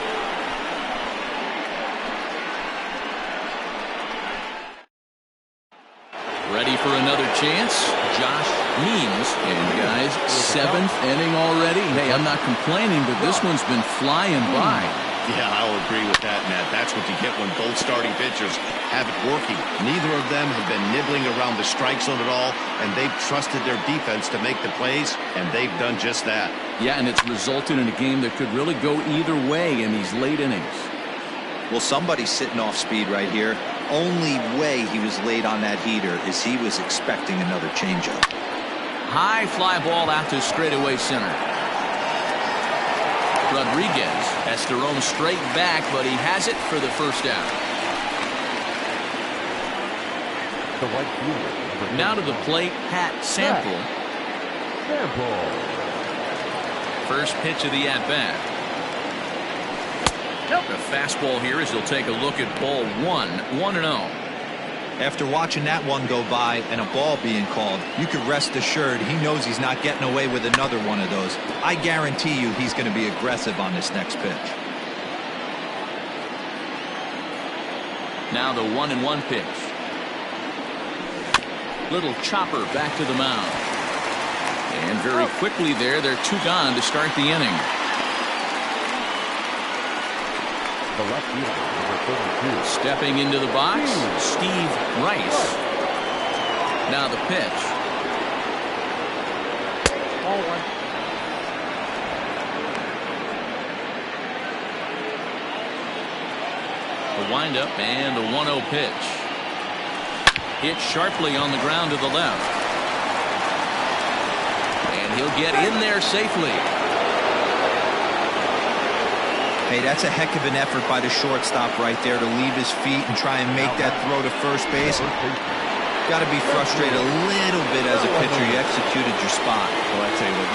Speaker 1: Ready for another chance? Josh Means. And guys, 7th inning already. Hey, I'm not complaining, but this one's been flying by.
Speaker 2: Yeah, I'll agree with that, Matt. That's what you get when both starting pitchers have it working. Neither of them have been nibbling around the strike zone at all, and they've trusted their defense to make the plays, and they've done just that.
Speaker 1: Yeah, and it's resulted in a game that could really go either way in these late innings.
Speaker 3: Well, somebody's sitting off speed right here. Only way he was late on that heater is he was expecting another changeup.
Speaker 1: High fly ball out to straightaway center. Rodriguez has to roam straight back, but he has it for the first out.
Speaker 4: The right fielder.
Speaker 1: Now to the plate, Pat Sample.
Speaker 4: Sample.
Speaker 1: First pitch of the at-bat. The fastball here as he'll take a look at ball 1-0.
Speaker 3: After watching that one go by and a ball being called, you can rest assured he knows he's not getting away with another one of those. I guarantee you he's going to be aggressive on this next pitch.
Speaker 1: Now the 1-1 pitch. Little chopper back to the mound. And very quickly there, they're 2 gone to start the inning.
Speaker 4: The left fielder, number 32.
Speaker 1: Stepping into the box, Steve Rice. Now the pitch.
Speaker 5: Ball 1.
Speaker 1: The windup and the 1-0 pitch. Hit sharply on the ground to the left. And he'll get in there safely.
Speaker 3: Hey, that's a heck of an effort by the shortstop right there to leave his feet and try and make that throw to first base. Got to be frustrated a little bit as a pitcher. You executed your spot.
Speaker 2: Well, I tell you what,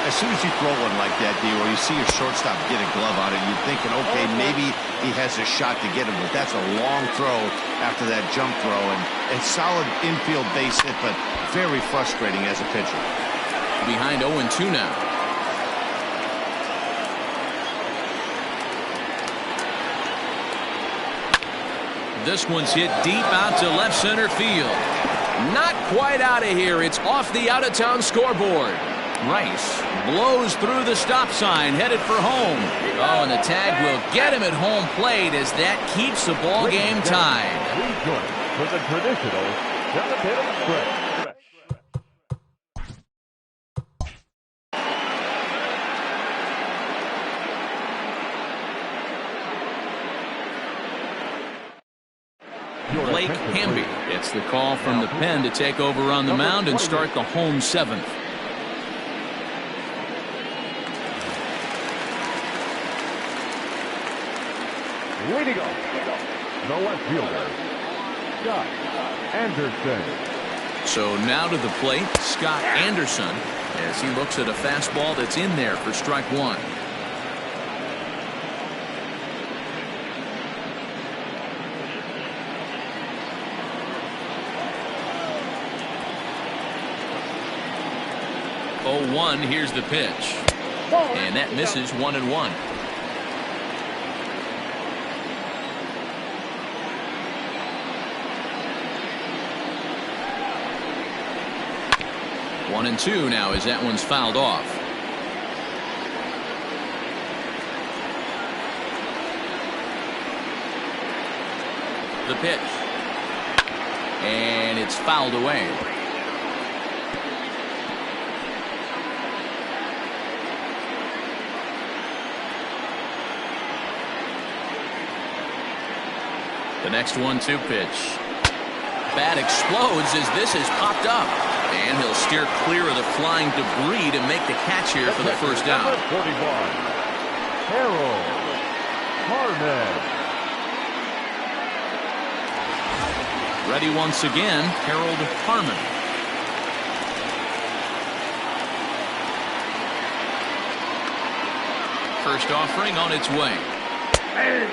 Speaker 2: as soon as you throw one like that, D, or you see your shortstop get a glove on it, you're thinking, okay, maybe he has a shot to get him, but that's a long throw after that jump throw, and solid infield base hit, but very frustrating as a pitcher.
Speaker 1: Behind 0-2 now. This one's hit deep out to left center field. Not quite out of here. It's off the out-of-town scoreboard. Rice blows through the stop sign, headed for home. Oh, and the tag will get him at home plate as that keeps the ball game tied.
Speaker 4: We join for the traditional celebrating stretch.
Speaker 1: Blake Hamby gets the call from the pen to take over on the mound and start the home 7th.
Speaker 4: Way to go. The left fielder, Scott Anderson.
Speaker 1: So now to the plate, Scott Anderson, as he looks at a fastball that's in there for strike 1. Oh, 1, here's the pitch. And that misses 1-1. One and 2 now as that one's fouled off. The pitch. And it's fouled away. The next 1-2 pitch. Bat explodes as this has popped up. And he'll steer clear of the flying debris to make the catch here for the first down.
Speaker 4: Number 41, Harold Harmon.
Speaker 1: Ready once again, Harold Harmon. First offering on its way.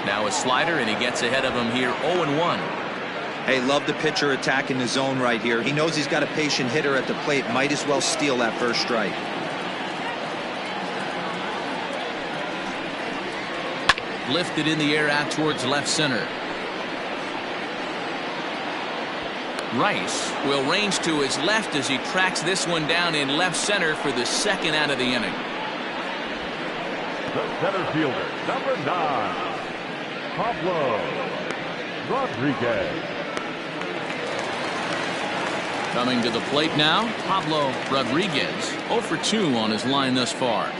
Speaker 1: Now a slider, and he gets ahead of him here, 0-1.
Speaker 3: Hey, love the pitcher attacking the zone right here. He knows he's got a patient hitter at the plate. Might as well steal that first strike.
Speaker 1: Lifted in the air out towards left center. Rice will range to his left as he tracks this one down in left center for the second out of the inning.
Speaker 4: The center fielder, number 9, Pablo Rodriguez.
Speaker 1: Coming to the plate now, Pablo Rodriguez, 0 for 2 on his line thus far.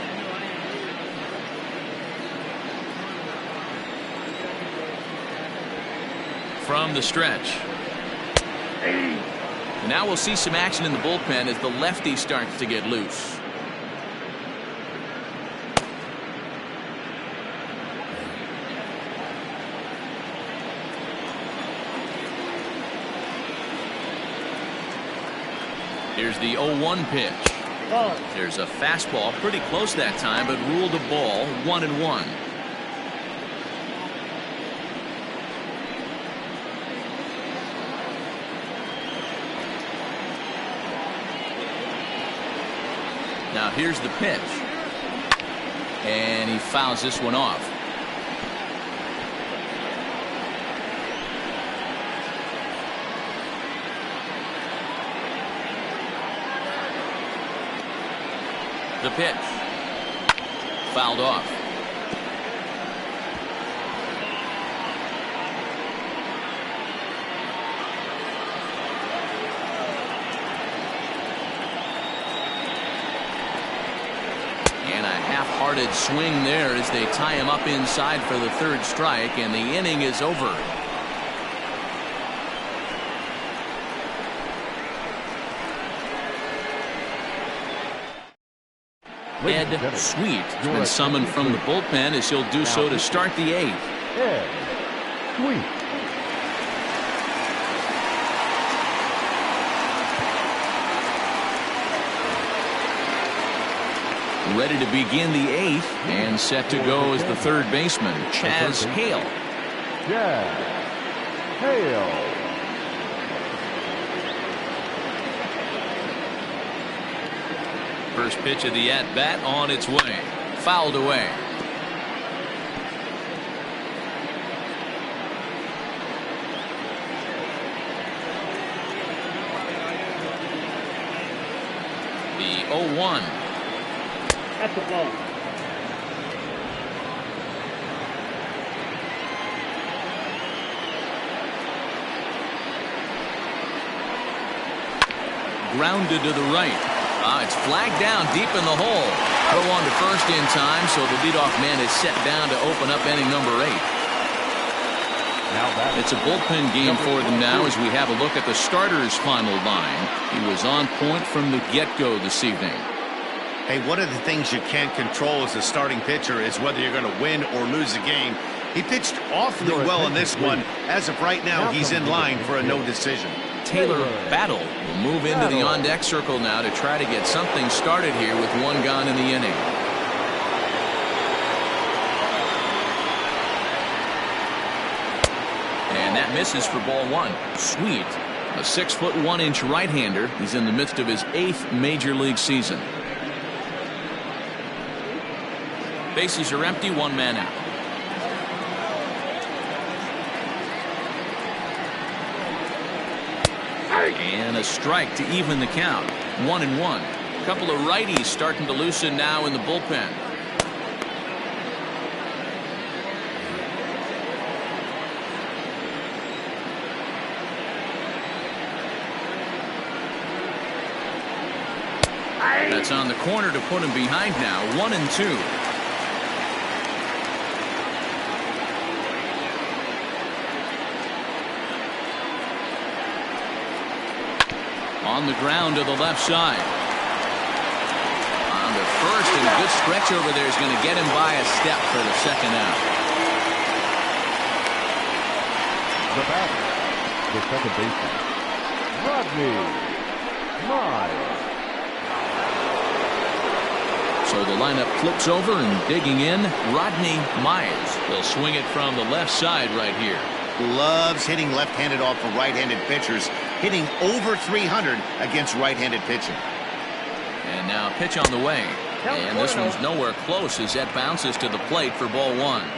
Speaker 1: From the stretch. And now we'll see some action in the bullpen as the lefty starts to get loose. Here's the 0-1 pitch. There's a fastball pretty close that time, but ruled a ball, 1-1. Now here's the pitch. And he fouls this one off. The pitch. Fouled off. And a half-hearted swing there as they tie him up inside for the third strike, and the inning is over. Ed Sweet has been summoned from the bullpen as he'll do so to start the 8th.
Speaker 4: Ed Sweet.
Speaker 1: Ready to begin the 8th and set to go as the third baseman, Chaz Hale.
Speaker 4: Chaz Hale.
Speaker 1: First pitch of the at-bat on its way. Fouled away. The 0-1.
Speaker 5: That's a ball.
Speaker 1: Grounded to the right. It's flagged down deep in the hole. Throw on to first in time, so the leadoff man is set down to open up inning number 8. It's a bullpen game for them now as we have a look at the starter's final line. He was on point from the get-go this evening.
Speaker 2: Hey, one of the things you can't control as a starting pitcher is whether you're going to win or lose a game. He pitched awfully well in this one. As of right now, he's in line for a no decision.
Speaker 1: Taylor Battle will move into the on-deck circle now to try to get something started here with one gone in the inning. And that misses for ball 1. Sweet, a 6'1" right-hander. He's in the midst of his 8th major league season. Bases are empty, 1 man out. And a strike to even the count. 1-1. A couple of righties starting to loosen now in the bullpen. That's on the corner to put him behind now. 1-2. On the ground to the left side. On the first, and a good stretch over there is going to get him by a step for the second out.
Speaker 4: The batter, the second baseman, Rodney Miles.
Speaker 1: So So the lineup flips over, and digging in, Rodney Myers. They'll swing it from the left side right here.
Speaker 2: Loves hitting left-handed off of right-handed pitchers, hitting over 300 against right-handed pitching.
Speaker 1: And now pitch on the way. And this one's nowhere close as that bounces to the plate for ball one.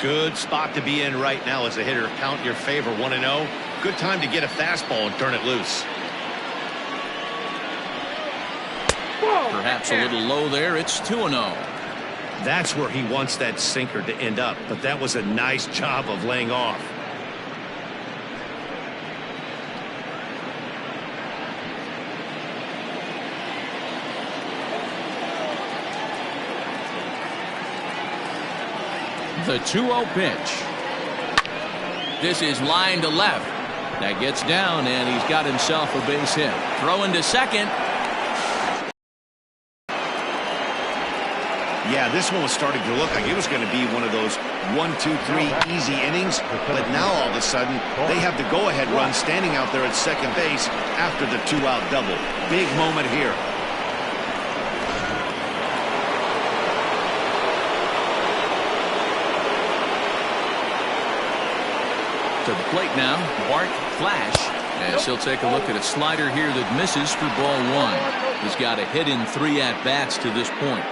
Speaker 2: Good spot to be in right now as a hitter. Count your favor, 1-0. Good time to get a fastball and turn it loose.
Speaker 1: Perhaps a little low there. It's 2-0.
Speaker 2: That's where he wants that sinker to end up, but that was a nice job of laying off.
Speaker 1: The 2-0 pitch. This is line to left. That gets down, and he's got himself a base hit. Throwing to second.
Speaker 2: Yeah, this one was starting to look like it was going to be one of those 1, 2, 3 easy innings, but now all of a sudden they have the go-ahead run standing out there at second base after the 2-out double. Big moment here.
Speaker 1: To the plate now, Bart Flash, as he'll take a look at a slider here that misses for ball one. He's got a hit in 3 at-bats to this point.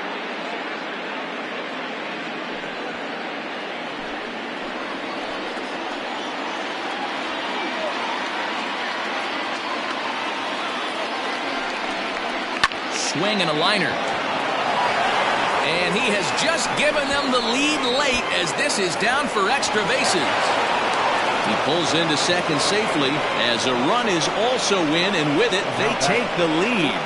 Speaker 1: Swing and a liner. And he has just given them the lead late as this is down for extra bases. He pulls into second safely as a run is also in, and with it, they take the lead.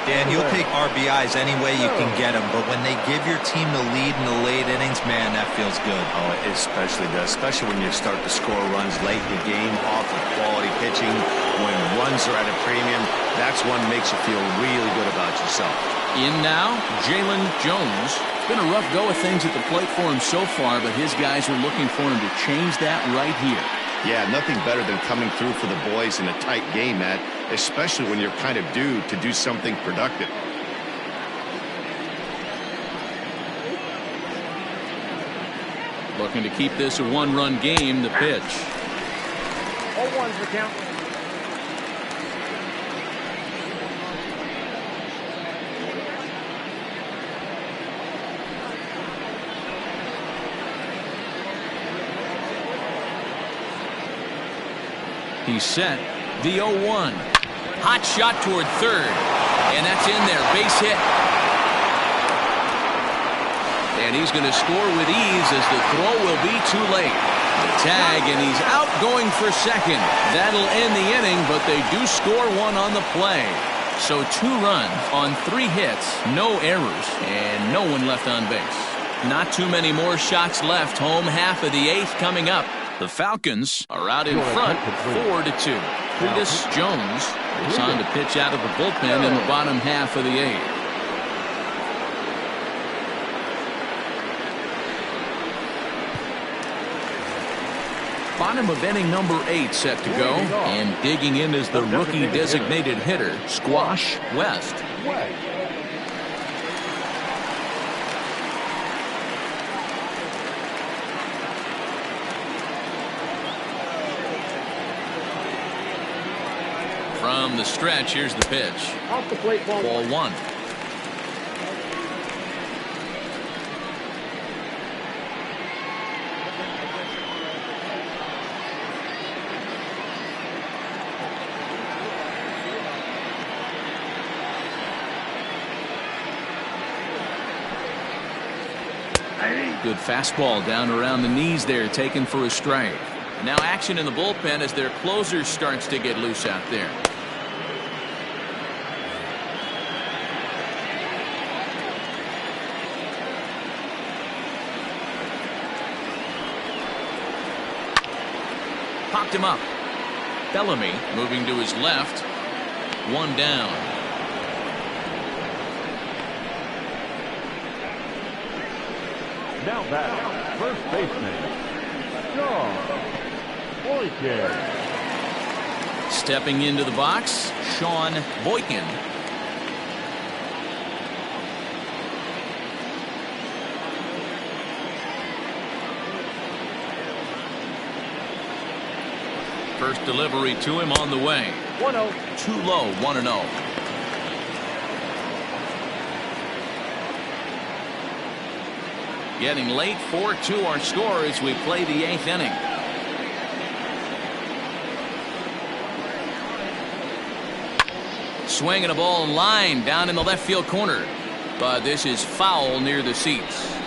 Speaker 3: Dan, you'll take RBIs any way you can get them, but when they give your team the lead in the late innings, man, that feels good.
Speaker 2: Oh, it especially does, especially when you start to score runs late in the game off of quality pitching. When runs are at a premium, that's one that makes you feel really good about yourself.
Speaker 1: In now, Jalen Jones. It's been a rough go of things at the plate for him so far, but his guys are looking for him to change that right here.
Speaker 2: Yeah, nothing better than coming through for the boys in a tight game, Matt, especially when you're kind of due to do something productive.
Speaker 1: Looking to keep this a one-run game, the pitch.
Speaker 5: 0-1's the count.
Speaker 1: He's set. The 0-1. Hot shot toward third. And that's in there. Base hit. And he's going to score with ease as the throw will be too late. The tag, and he's out going for second. That'll end the inning, but they do score one on the play. So 2 runs on 3 hits, no errors, and no one left on base. Not too many more shots left. Home half of the 8th coming up. The Falcons are out in front, 4-2. Cletus Jones is on to pitch out of the bullpen in the bottom half of the 8th. Bottom of inning number 8 set to go, and digging in is the rookie designated hitter, Squash West. From the stretch, here's the pitch.
Speaker 5: Off the plate, ball
Speaker 1: 1. Good fastball down around the knees there, taken for a strike. Now action in the bullpen as their closer starts to get loose out there. Popped him up. Bellamy moving to his left. 1 down.
Speaker 4: Now back, first baseman, Sean Boykin.
Speaker 1: Stepping into the box, Sean Boykin. First delivery to him on the way.
Speaker 5: 1-0.
Speaker 1: Too low, 1-0. Getting late, 4-2 our score as we play the 8th inning. Swinging a ball in line down in the left field corner. But this is foul near the seats.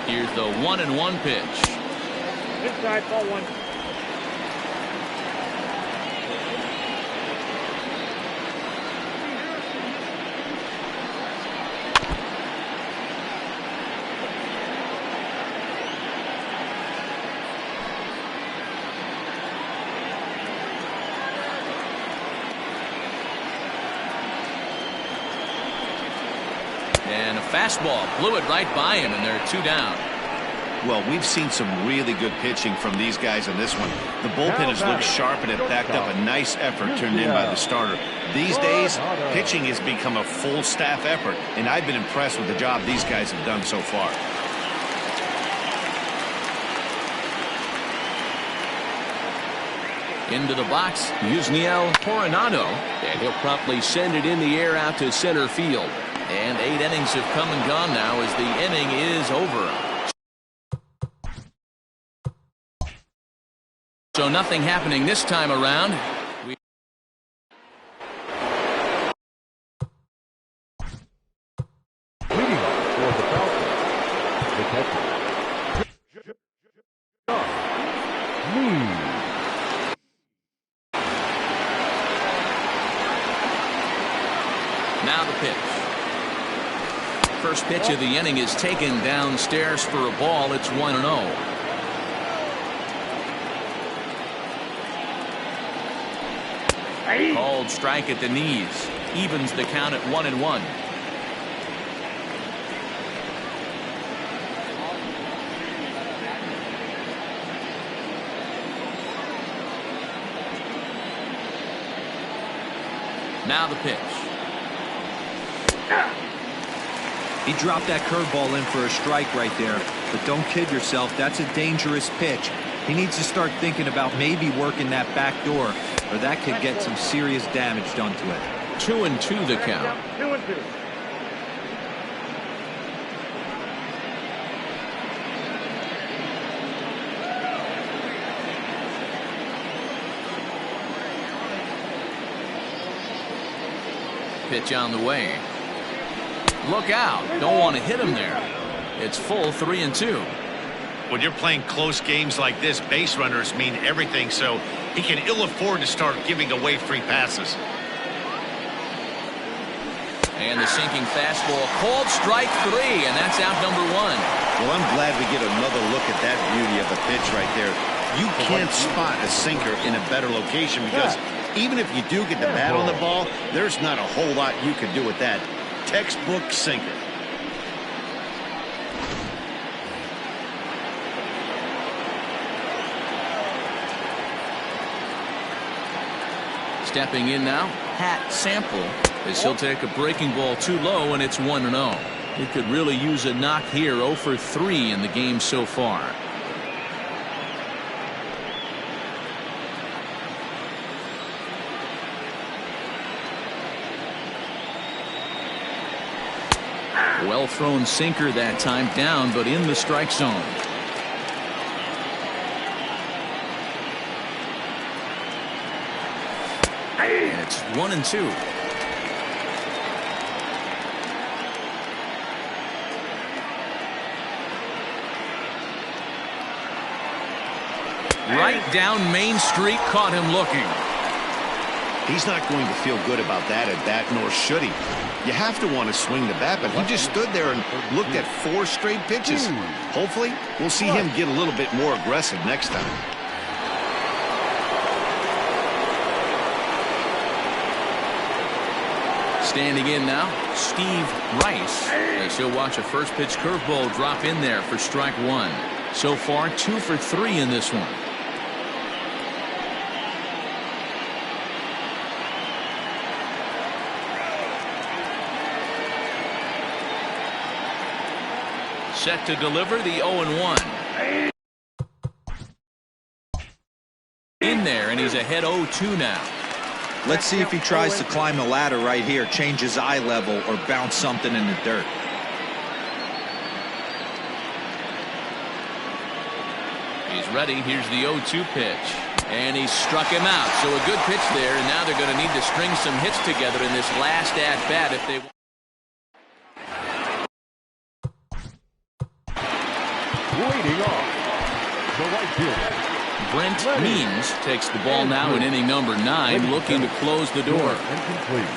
Speaker 1: Here's the 1-1 pitch.
Speaker 5: Inside, ball 1.
Speaker 1: And a fastball blew it right by him, and they're 2 down.
Speaker 2: Well, we've seen some really good pitching from these guys in this one. The bullpen has looked sharp, and it backed up a nice effort turned in by the starter. These days, pitching has become a full staff effort, and I've been impressed with the job these guys have done so far.
Speaker 1: Into the box, Yusniel Coronado, and he'll promptly send it in the air out to center field. And 8 innings have come and gone now as the inning is over. So nothing happening this time around. Now the pitch. First pitch of the inning is taken downstairs for a ball. It's 1-0. Called strike at the knees. Evens the count at 1-1. Now the pitch.
Speaker 3: He dropped that curveball in for a strike right there. But don't kid yourself, that's a dangerous pitch. He needs to start thinking about maybe working that back door, or that could get some serious damage done to it.
Speaker 1: 2-2 the count.
Speaker 5: 2-2.
Speaker 1: Pitch on the way. Look out. Don't want to hit him there. It's full 3-2.
Speaker 2: When you're playing close games like this, base runners mean everything, so he can ill afford to start giving away free passes.
Speaker 1: And the sinking fastball called strike 3, and that's out number 1.
Speaker 2: Well, I'm glad we get another look at that beauty of a pitch right there. You can't spot a sinker in a better location because even if you do get the bat on the ball, there's not a whole lot you can do with that. Textbook sinker.
Speaker 1: Stepping in now, Pat Sample, as he'll take a breaking ball too low, and it's 1-0. He could really use a knock here. 0 for 3 in the game so far. Well thrown sinker that time, down but in the strike zone. And it's 1-2. Right down Main Street, caught him looking.
Speaker 2: He's not going to feel good about that at bat, nor should he. You have to want to swing the bat, but he just stood there and looked at 4 straight pitches. Hopefully, we'll see him get a little bit more aggressive next time.
Speaker 1: Standing in now, Steve Rice, as he'll watch a first pitch curveball drop in there for strike 1. So far, 2 for 3 in this one. Set to deliver the 0-1. In there, and he's ahead 0-2 now.
Speaker 3: Let's see if he tries to climb the ladder right here, change his eye level, or bounce something in the dirt.
Speaker 1: He's ready. Here's the 0-2 pitch. And he struck him out. So a good pitch there, and now they're going to need to string some hits together in this last at-bat if they want.
Speaker 4: Leading off, the right fielder.
Speaker 1: Brent Means takes the ball now in inning number 9, looking to close the door.
Speaker 4: Incomplete.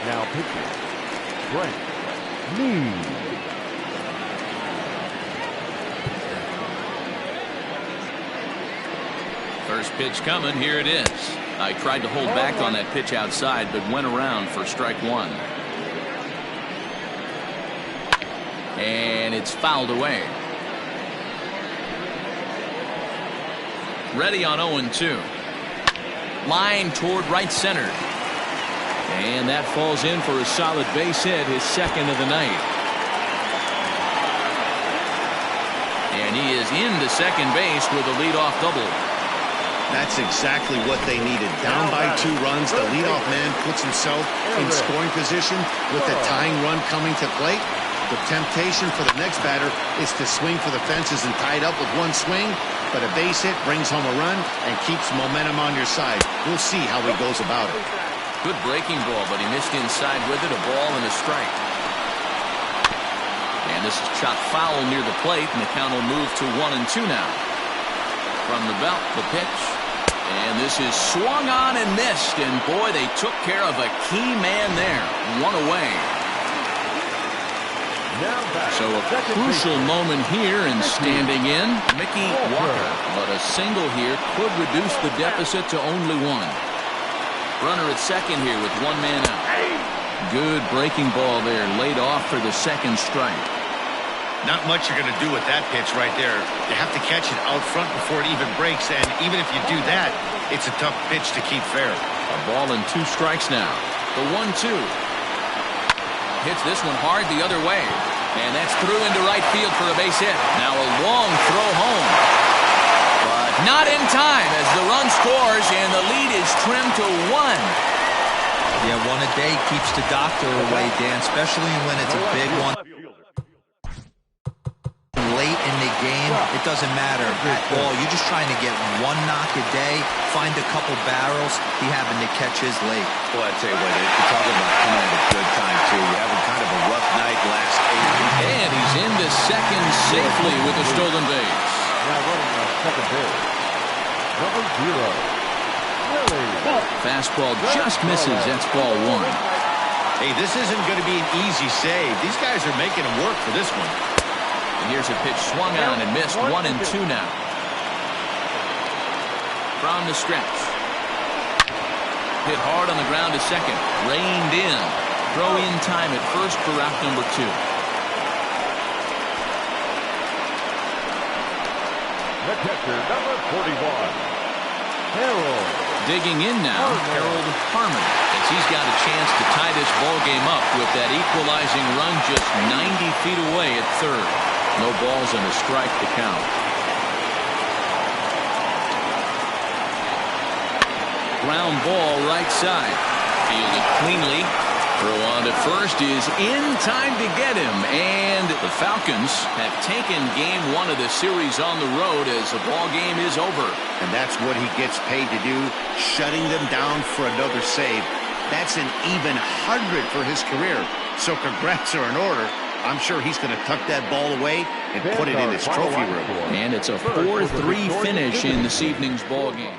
Speaker 4: Now pitching, Brent Means.
Speaker 1: First pitch coming. Here it is. I tried to hold back on that pitch outside, but went around for strike 1. And it's fouled away. Ready on 0-2. Line toward right center. And that falls in for a solid base hit, his second of the night. And he is into second base with a leadoff double.
Speaker 2: That's exactly what they needed. Down by 2 runs, the leadoff man puts himself in scoring position with the tying run coming to plate. The temptation for the next batter is to swing for the fences and tie it up with one swing, but a base hit brings home a run and keeps momentum on your side. We'll see how he goes about it.
Speaker 1: Good breaking ball, but he missed inside with it, a ball and a strike. And this is chopped foul near the plate, and the count will move to 1-2 now. From the belt, the pitch. And this is swung on and missed, and boy, they took care of a key man there. 1 away. So a crucial moment here, and standing in, Mickey Walker. But a single here could reduce the deficit to only 1. Runner at second here with 1 man out. Good breaking ball there, laid off for the second strike.
Speaker 2: Not much you're going to do with that pitch right there. You have to catch it out front before it even breaks, and even if you do that, it's a tough pitch to keep fair.
Speaker 1: A ball and 2 strikes now. The 1-2. Hits this one hard the other way. And that's through into right field for a base hit. Now a long throw home. But not in time as the run scores and the lead is trimmed to 1.
Speaker 3: Yeah, 1 a day keeps the doctor away, Dan, especially when it's a big one. Late in the game, it doesn't matter at all. You're just trying to get 1 knock a day, find a couple barrels. He happened to catch his late.
Speaker 2: Well, I tell you what, you're talking about coming at a good time, too. You're having kind of a rough night last 8.
Speaker 1: And he's into second safely with a stolen base.
Speaker 4: Now running on second base, number 0.
Speaker 1: Fastball just misses. That's ball 1.
Speaker 2: Hey, this isn't going to be an easy save. These guys are making him work for this one.
Speaker 1: And here's a pitch swung on and missed. 1-2 now. From the stretch. Hit hard on the ground to second. Reined in. Throw in time at first for route number 2.
Speaker 4: The catcher, number 41, Harold.
Speaker 1: Digging in now, Harold Harmon, as he's got a chance to tie this ball game up with that equalizing run just 90 feet away at third. No balls and a strike to count. Ground ball right side. Fielded cleanly. Throw on to first is in time to get him. And the Falcons have taken game 1 of the series on the road as the ball game is over.
Speaker 2: And that's what he gets paid to do, shutting them down for another save. That's an even 100 for his career. So congrats are in order. I'm sure he's going to tuck that ball away and put it in his trophy room.
Speaker 1: And it's a 4-3 finish in this evening's ball game.